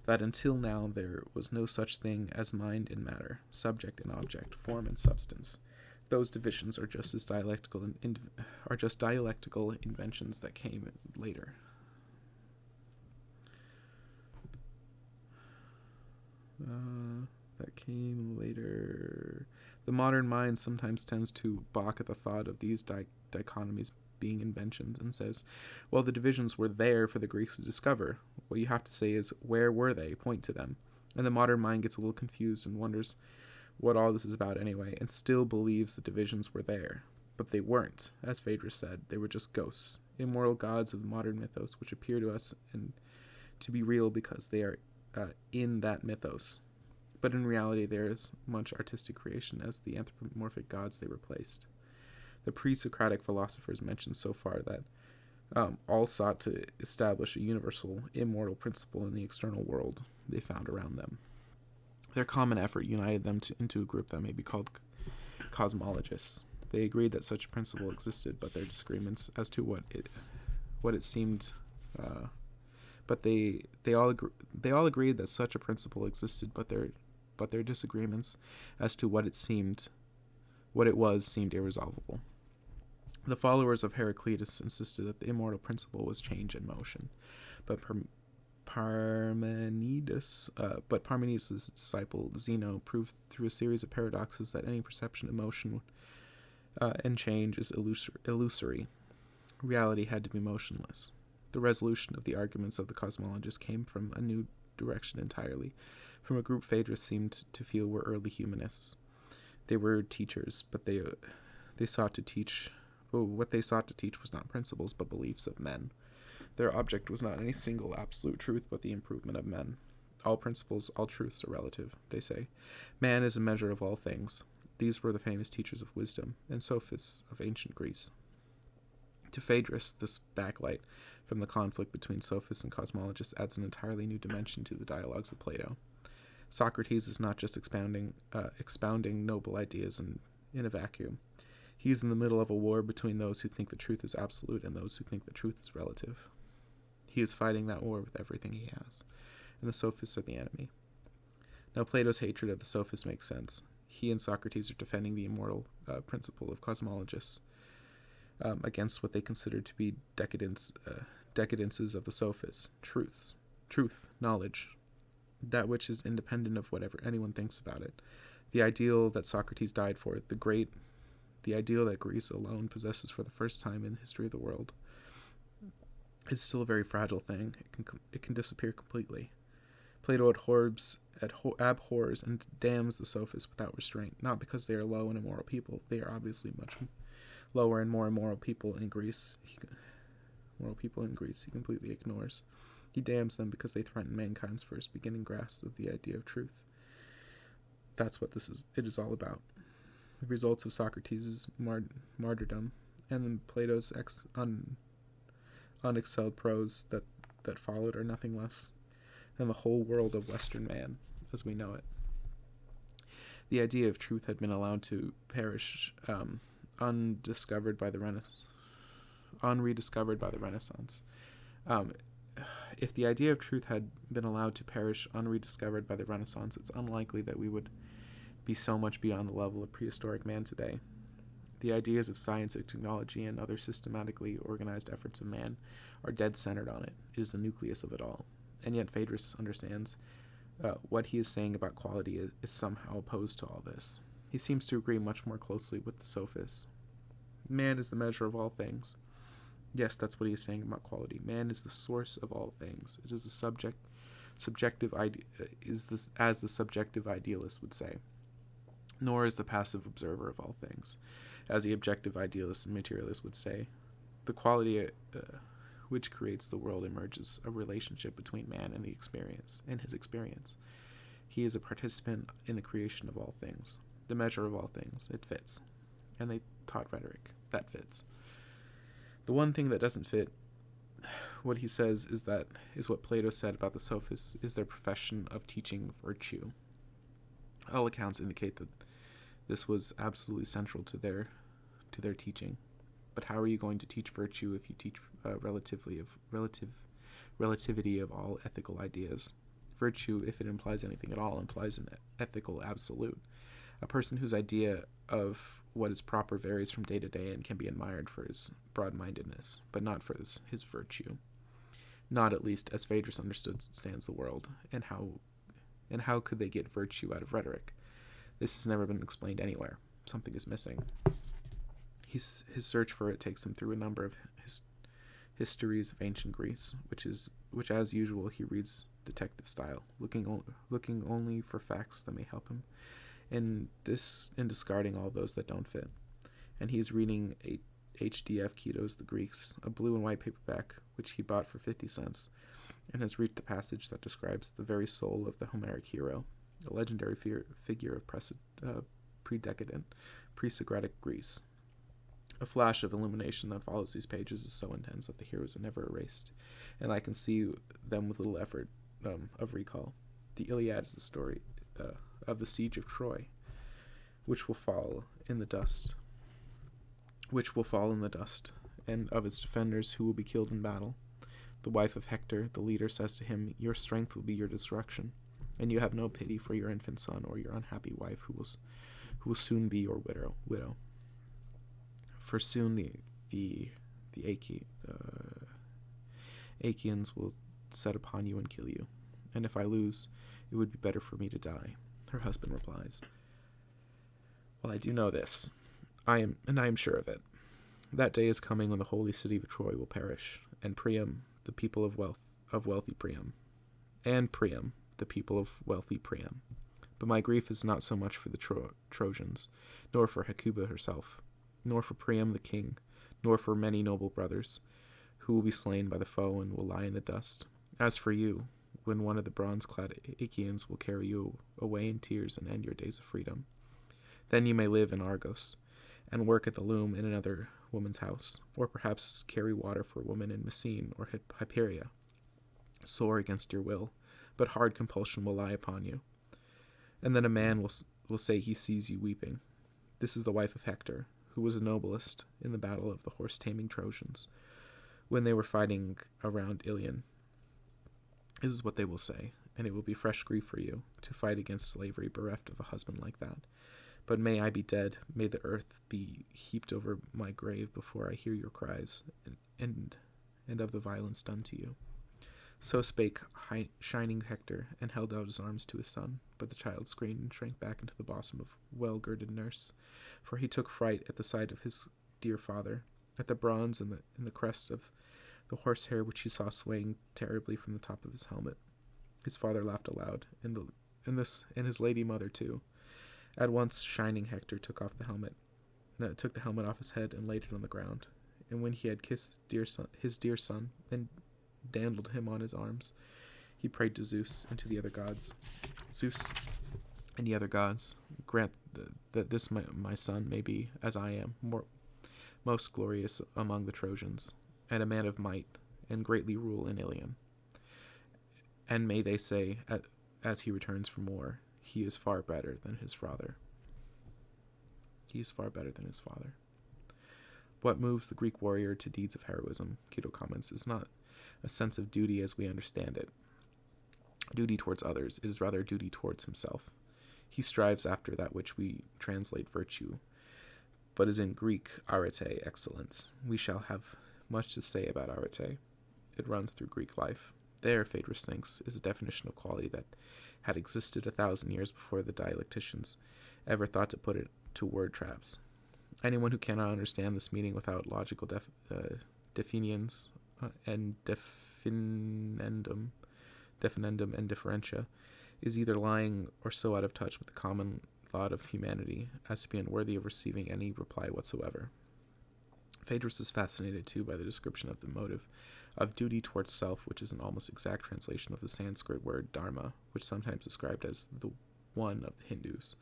that until now there was no such thing as mind and matter, subject and object, form and substance. Those divisions are just dialectical inventions that came later. The modern mind sometimes tends to balk at the thought of these dichotomies being inventions and says, well, the divisions were there for the Greeks to discover. What you have to say is, where were they? Point to them. And the modern mind gets a little confused and wonders what all this is about anyway, and still believes the divisions were there. But they weren't. As Phaedrus said, they were just ghosts, immortal gods of the modern mythos, which appear to us and to be real because they are in that mythos. But in reality, there is much artistic creation as the anthropomorphic gods they replaced. The pre-Socratic philosophers mentioned so far that all sought to establish a universal, immortal principle in the external world they found around them. Their common effort united them into a group that may be called cosmologists. They agreed that such a principle existed, but their disagreements as to what it seemed, but they all agreed that such a principle existed, but their disagreements as to what it was seemed irresolvable. The followers of Heraclitus insisted that the immortal principle was change and motion, but Parmenides' disciple Zeno proved through a series of paradoxes that any perception of motion and change is illusory. Reality had to be motionless. The resolution of the arguments of the cosmologists came from a new direction entirely, from a group Phaedrus seemed to feel were early humanists. They were teachers, but they sought to teach. Well, what they sought to teach was not principles, but beliefs of men. Their object was not any single absolute truth, but the improvement of men. All principles, all truths are relative, they say. Man is a measure of all things. These were the famous teachers of wisdom and sophists of ancient Greece. To Phaedrus, this backlight from the conflict between sophists and cosmologists adds an entirely new dimension to the dialogues of Plato. Socrates is not just expounding noble ideas in a vacuum. He is in the middle of a war between those who think the truth is absolute and those who think the truth is relative. He is fighting that war with everything he has, and the sophists are the enemy. Now Plato's hatred of the sophists makes sense. He and Socrates are defending the immortal principle of cosmologists against what they consider to be decadences of the sophists, truth, knowledge, that which is independent of whatever anyone thinks about it. The ideal that Socrates died for, the ideal that Greece alone possesses for the first time in the history of the world, is still a very fragile thing. It can disappear completely. Plato abhors and damns the sophists without restraint, not because they are low and immoral people. They are obviously much lower and more immoral people in Greece. He completely ignores. He damns them because they threaten mankind's first beginning grasp of the idea of truth. That's what it is all about. The results of Socrates' martyrdom and then Plato's unexcelled prose that followed are nothing less than the whole world of Western man as we know it. The idea of truth had been allowed to perish unrediscovered by the Renaissance. If the idea of truth had been allowed to perish unrediscovered by the Renaissance, it's unlikely that we would be so much beyond the level of prehistoric man today. The ideas of science and technology and other systematically organized efforts of man are dead centered on it. It is the nucleus of it all. And yet Phaedrus understands what he is saying about quality is somehow opposed to all this. He seems to agree much more closely with the Sophists. Man is the measure of all things. Yes, that's what he is saying about quality. Man is the source of all things. It is the subjective as the subjective idealist would say. Nor is the passive observer of all things, as the objective idealist and materialist would say. The quality which creates the world emerges a relationship between man and his experience. He is a participant in the creation of all things, the measure of all things. It fits. And they taught rhetoric. That fits. The one thing that doesn't fit, what he says is what Plato said about the Sophists, is their profession of teaching virtue. All accounts indicate that this was absolutely central to their teaching. But how are you going to teach virtue if you teach relativity of all ethical ideas? Virtue, if it implies anything at all, implies an ethical absolute. A person whose idea of what is proper varies from day to day and can be admired for his broad-mindedness, but not for his virtue. Not, at least, as Phaedrus understands the world, and how could they get virtue out of rhetoric? This has never been explained anywhere. Something is missing. His search for it takes him through a number of histories of ancient Greece, which as usual he reads detective style, looking only for facts that may help him, and discarding all those that don't fit. And he's reading H.D.F. Keto's The Greeks, a blue and white paperback which he bought for 50 cents, and has reached a passage that describes the very soul of the Homeric hero, a legendary figure of pre-decadent, pre-Socratic Greece. A flash of illumination that follows these pages is so intense that the heroes are never erased, and I can see them with little effort of recall. The Iliad is the story of the siege of Troy, which will fall in the dust, and of its defenders who will be killed in battle. The wife of Hector, the leader, says to him, "Your strength will be your destruction, and you have no pity for your infant son or your unhappy wife who will soon be your widow. For soon the Achaeans will set upon you and kill you, and if I lose, it would be better for me to die." Her husband replies, "Well, I do know this. I am sure of it. That day is coming when the holy city of Troy will perish, and Priam, the people of wealthy Priam, the people of wealthy Priam. But my grief is not so much for the Trojans, nor for Hecuba herself, nor for Priam the king, nor for many noble brothers, who will be slain by the foe and will lie in the dust. As for you, when one of the bronze-clad Achaeans will carry you away in tears and end your days of freedom. Then you may live in Argos, and work at the loom in another woman's house, or perhaps carry water for a woman in Messene or Hyperia. Sore against your will, but hard compulsion will lie upon you. And then a man will say he sees you weeping. This is the wife of Hector, who was the noblest in the battle of the horse-taming Trojans, when they were fighting around Ilion. This is what they will say, and it will be fresh grief for you to fight against slavery bereft of a husband like that. But may I be dead, may the earth be heaped over my grave before I hear your cries, and of the violence done to you." So spake shining Hector, and held out his arms to his son, but the child screamed and shrank back into the bosom of well-girded nurse, for he took fright at the sight of his dear father, at the bronze and the crest of the horsehair which he saw swaying terribly from the top of his helmet. His father laughed aloud, and his lady mother too. At once shining Hector took the helmet off his head and laid it on the ground. And when he had kissed his dear son and dandled him on his arms, he prayed to Zeus and the other gods, grant that this my son may be, as I am, most glorious among the Trojans, and a man of might, and greatly rule in Ilion. And may they say, as he returns from war, he is far better than his father. What moves the Greek warrior to deeds of heroism, Cato comments, is not a sense of duty as we understand it, duty towards others. It is rather duty towards himself. He strives after that which we translate virtue, but is in Greek arete, excellence. We shall have much to say about arete. It runs through Greek life. There, Phaedrus thinks, is a definition of quality that had existed 1,000 years before the dialecticians, ever thought to put it to word traps. Anyone who cannot understand this meaning without logical definitions and definendum and differentia is either lying or so out of touch with the common lot of humanity as to be unworthy of receiving any reply whatsoever. Phaedrus is fascinated too by the description of the motive of duty towards self, which is an almost exact translation of the Sanskrit word dharma, which is sometimes described as the one of the Hindus.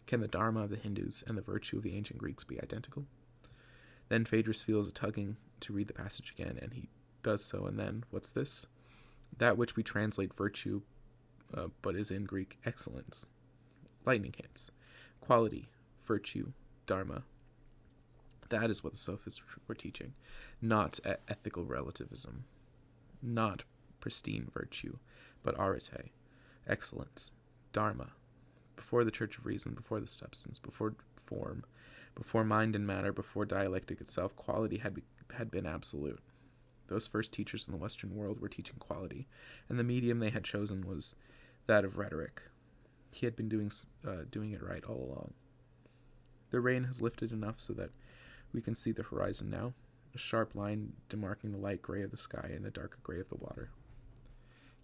Can the dharma of the Hindus and the virtue of the ancient Greeks be identical? Then Phaedrus feels a tugging to read the passage again, and he does so, and then, what's this? That which we translate virtue, but is in Greek excellence. Lightning hits. Quality, virtue, dharma. That is what the Sophists were teaching, not ethical relativism, not pristine virtue, but arete, excellence, dharma. Before the Church of Reason, before the substance, before form, before mind and matter, before dialectic itself, quality had been absolute. Those first teachers in the Western world were teaching quality, and the medium they had chosen was that of rhetoric. He had been doing it right all along. The rain has lifted enough so that we can see the horizon now, a sharp line demarking the light gray of the sky and the darker gray of the water.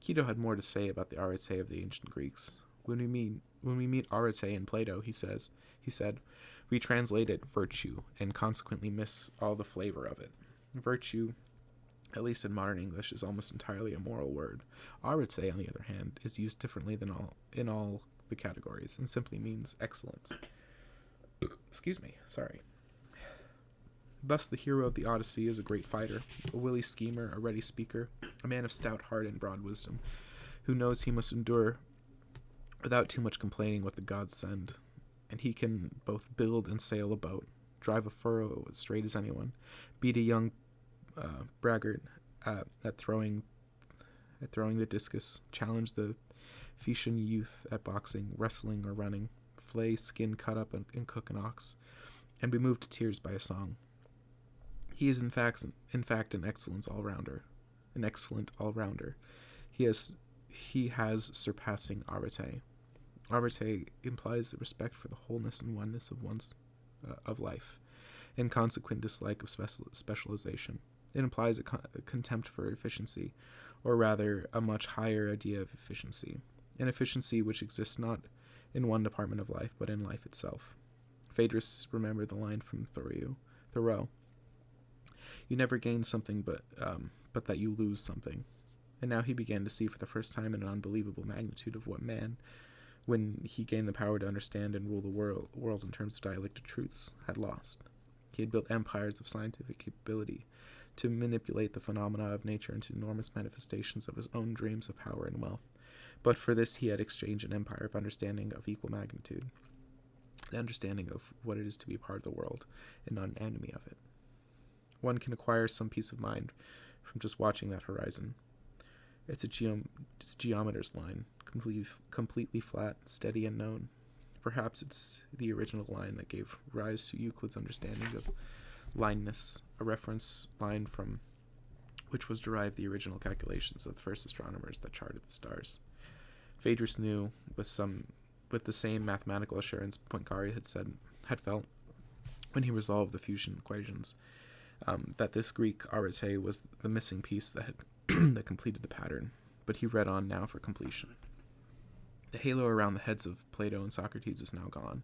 Quito had more to say about the arete of the ancient Greeks. When we meet arete in Plato, he said, we translate it virtue and consequently miss all the flavor of it. Virtue, at least in modern English, is almost entirely a moral word. Arete, on the other hand, is used differently than in all the categories and simply means excellence. Excuse me, sorry. Thus, the hero of the Odyssey is a great fighter, a wily schemer, a ready speaker, a man of stout heart and broad wisdom, who knows he must endure without too much complaining what the gods send, and he can both build and sail a boat, drive a furrow as straight as anyone, beat a young braggart at throwing the discus, challenge the Phaeacian youth at boxing, wrestling, or running, flay, skin, cut up, and cook an ox, and be moved to tears by a song. He is in fact an excellent all-rounder. He has surpassing arete. Arete implies the respect for the wholeness and oneness of life, and consequent dislike of specialization. It implies a contempt for efficiency, or rather, a much higher idea of efficiency, an efficiency which exists not in one department of life, but in life itself. Phaedrus remembered the line from Thoreau. You never gain something but that you lose something. And now he began to see for the first time an unbelievable magnitude of what man, when he gained the power to understand and rule the world in terms of dialectic truths, had lost. He had built empires of scientific capability to manipulate the phenomena of nature into enormous manifestations of his own dreams of power and wealth. But for this he had exchanged an empire of understanding of equal magnitude, an understanding of what it is to be a part of the world, and not an enemy of it. One can acquire some peace of mind from just watching that horizon. It's a geometer's line, completely flat, steady, and known. Perhaps it's the original line that gave rise to Euclid's understanding of lineness, a reference line from which was derived the original calculations of the first astronomers that charted the stars. Phaedrus knew with the same mathematical assurance Poincaré had felt when he resolved the fusion equations, that this Greek arete was the missing piece that that completed the pattern, but he read on now for completion. The halo around the heads of Plato and Socrates is now gone.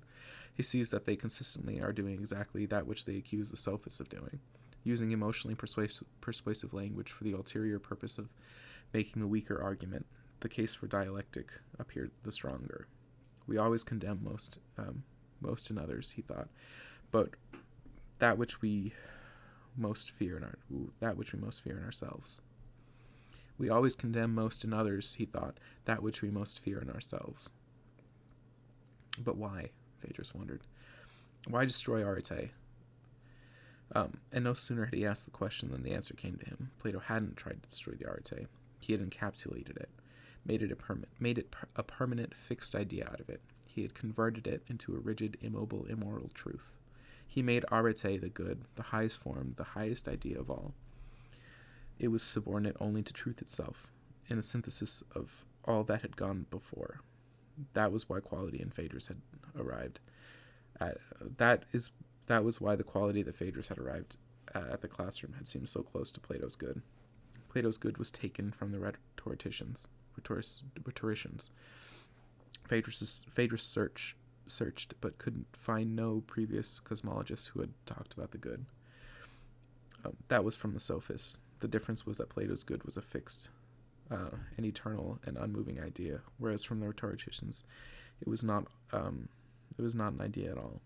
He sees that they consistently are doing exactly that which they accuse the Sophists of doing, using emotionally persuasive language for the ulterior purpose of making the weaker argument, the case for dialectic, appear the stronger. We always condemn most in others, he thought, but that which we most fear in ourselves. We always condemn most in others, he thought, that which we most fear in ourselves. But why? Phaedrus wondered. Why destroy Arete? And no sooner had he asked the question than the answer came to him. Plato hadn't tried to destroy the Arete. He had encapsulated it, made it a permanent, fixed idea out of it. He had converted it into a rigid, immobile, immoral truth. He made Arete the good, the highest form, the highest idea of all. It was subordinate only to truth itself, in a synthesis of all that had gone before. That was why quality in Phaedrus had arrived. At, that was why the quality that Phaedrus had arrived at the classroom had seemed so close to Plato's good. Plato's good was taken from the rhetoricians. Phaedrus searched, but couldn't find no previous cosmologist who had talked about the good. That was from the Sophists. The difference was that Plato's good was a fixed, an eternal and unmoving idea, whereas from the rhetoricians, it was not an idea at all.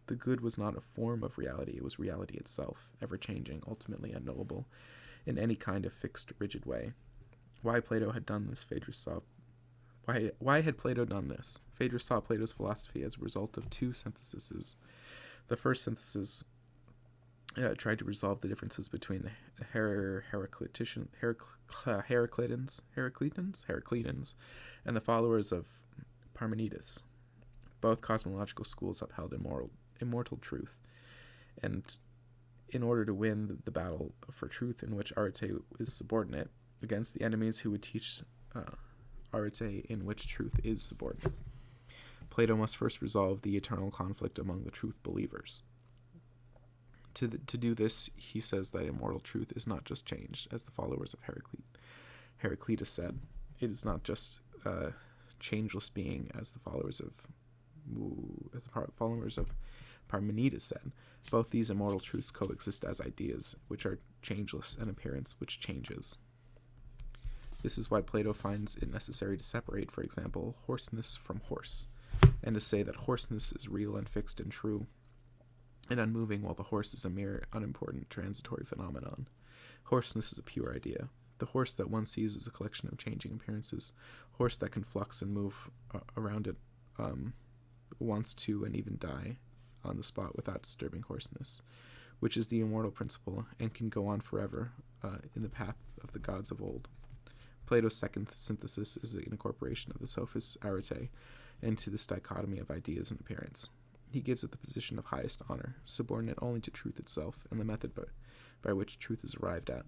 The good was not a form of reality; it was reality itself, ever-changing, ultimately unknowable, in any kind of fixed, rigid way. Why Plato had done this, Phaedrus saw. Why had Plato done this? Phaedrus saw Plato's philosophy as a result of two syntheses. The first synthesis tried to resolve the differences between the Heraclitans and the followers of Parmenides. Both cosmological schools upheld immortal truth, and in order to win the battle for truth, in which Arete is subordinate, against the enemies who would teach Arete, in which truth is subordinate, Plato must first resolve the eternal conflict among the truth believers. To do this, he says that immortal truth is not just changed, as the followers of Heraclitus said. It is not just changeless being, as the followers of Parmenides said. Both these immortal truths coexist as ideas, which are changeless, and appearance, which changes. This is why Plato finds it necessary to separate, for example, hoarseness from horse, and to say that hoarseness is real and fixed and true, and unmoving, while the horse is a mere unimportant transitory phenomenon. Hoarseness is a pure idea. The horse that one sees is a collection of changing appearances. Horse that can flux and move around it wants to and even die on the spot without disturbing hoarseness, which is the immortal principle and can go on forever in the path of the gods of old. Plato's second synthesis is an incorporation of the Sophist Arete into this dichotomy of ideas and appearance. He gives it the position of highest honor, subordinate only to truth itself and the method by which truth is arrived at,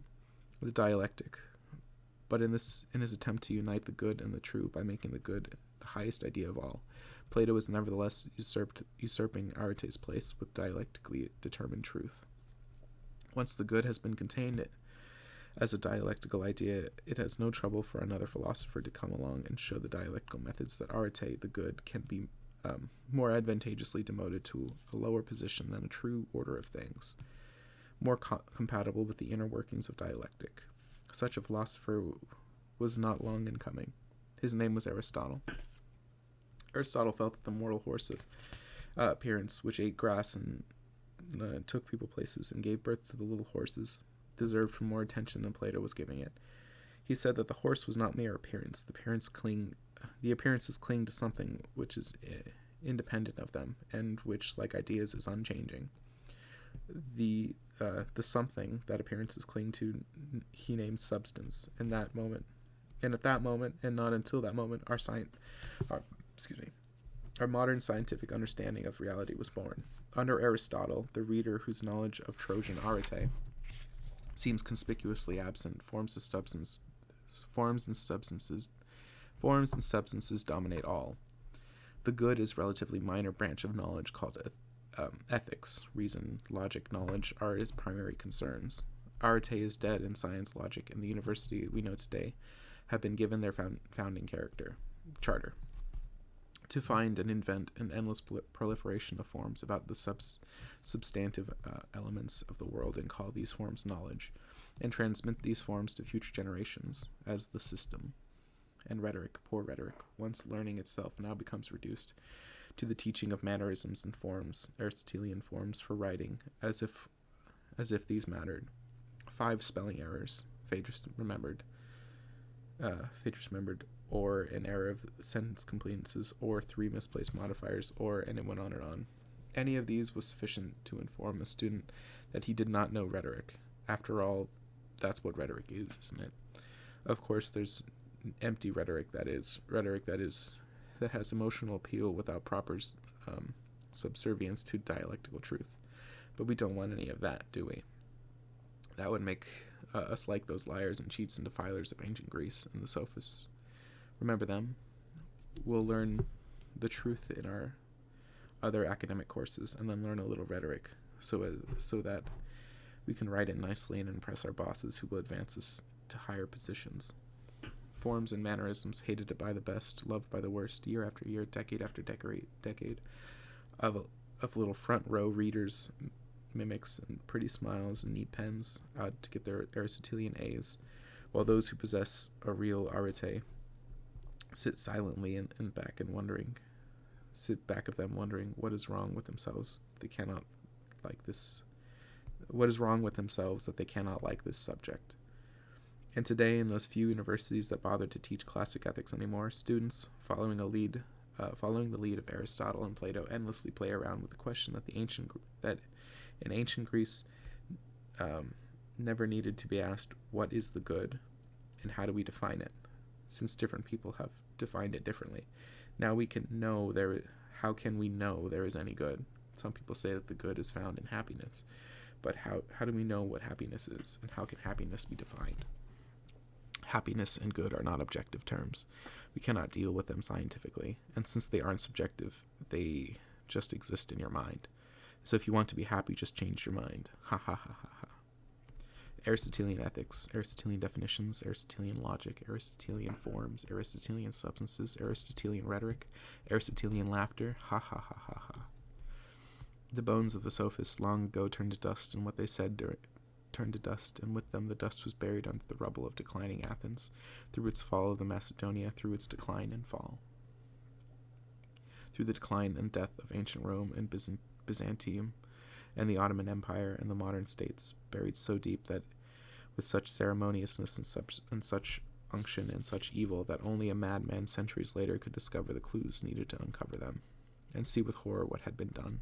the dialectic. But in his attempt to unite the good and the true by making the good the highest idea of all, Plato is nevertheless usurping Arete's place with dialectically determined truth. Once the good has been contained as a dialectical idea, it has no trouble for another philosopher to come along and show the dialectical methods that Arete, the good, can be more advantageously demoted to a lower position than a true order of things, more compatible with the inner workings of dialectic. Such a philosopher was not long in coming. His name was Aristotle. Aristotle felt that the mortal horse of appearance, which ate grass and took people places and gave birth to the little horses, deserved more attention than Plato was giving it. He said that the horse was not mere appearance. The appearances cling to something which is independent of them, and which, like ideas, is unchanging. The something that appearances cling to, he named substance. And at that moment, and not until that moment, our modern scientific understanding of reality was born. Under Aristotle, the reader whose knowledge of Trojan Arete seems conspicuously absent, forms and substances dominate all. The good is a relatively minor branch of knowledge called ethics. Reason, logic, knowledge are his primary concerns. Arete is dead, and science, logic, and the university we know today have been given their founding charter. To find and invent an endless proliferation of forms about the substantive elements of the world, and call these forms knowledge, and transmit these forms to future generations as the system. And rhetoric, poor rhetoric, once learning itself, now becomes reduced to the teaching of mannerisms and forms, Aristotelian forms for writing, as if these mattered. 5 spelling errors, Phaedrus remembered, or an error of sentence completences, or 3 misplaced modifiers, and it went on and on. Any of these was sufficient to inform a student that he did not know rhetoric. After all, that's what rhetoric is, isn't it? Of course, there's empty rhetoric that has emotional appeal without proper subservience to dialectical truth. But we don't want any of that, do we? That would make us like those liars and cheats and defilers of ancient Greece and the Sophists. Remember them? We'll learn the truth in our other academic courses, and then learn a little rhetoric so that we can write it nicely and impress our bosses who will advance us to higher positions. Forms and mannerisms hated by the best, loved by the worst, year after year, decade after decade, of little front row readers, mimics, and pretty smiles and neat pens out to get their Aristotelian A's, while those who possess a real Arete sit silently in back of them wondering what is wrong with themselves. They cannot like this. What is wrong with themselves that they cannot like this subject? And today, in those few universities that bother to teach classic ethics anymore, students, following the lead of Aristotle and Plato, endlessly play around with the question that in ancient Greece never needed to be asked, what is the good, and how do we define it? Since different people have defined it differently. Now how can we know there is any good? Some people say that the good is found in happiness, but how do we know what happiness is, and how can happiness be defined? Happiness and good are not objective terms. We cannot deal with them scientifically, and since they aren't subjective, they just exist in your mind. So if you want to be happy, just change your mind. Ha ha ha ha ha. Aristotelian ethics, Aristotelian definitions, Aristotelian logic, Aristotelian forms, Aristotelian substances, Aristotelian rhetoric, Aristotelian laughter, ha ha ha ha ha. The bones of the Sophists long ago turned to dust, and what they said turned to dust, and with them the dust was buried under the rubble of declining Athens, through its fall of the Macedonia, through its decline and fall. Through the decline and death of ancient Rome and Byzantium, and the Ottoman Empire and the modern states, buried so deep that with such ceremoniousness and such unction and such evil that only a madman centuries later could discover the clues needed to uncover them, and see with horror what had been done.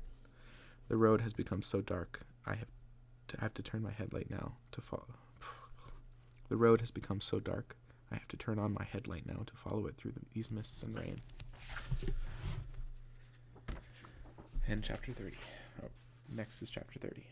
The road has become so dark, I have to turn my headlight now to follow. The road has become so dark, I have to turn on my headlight now to follow it through these mists and rain. And chapter 30. Oh, next is chapter 30.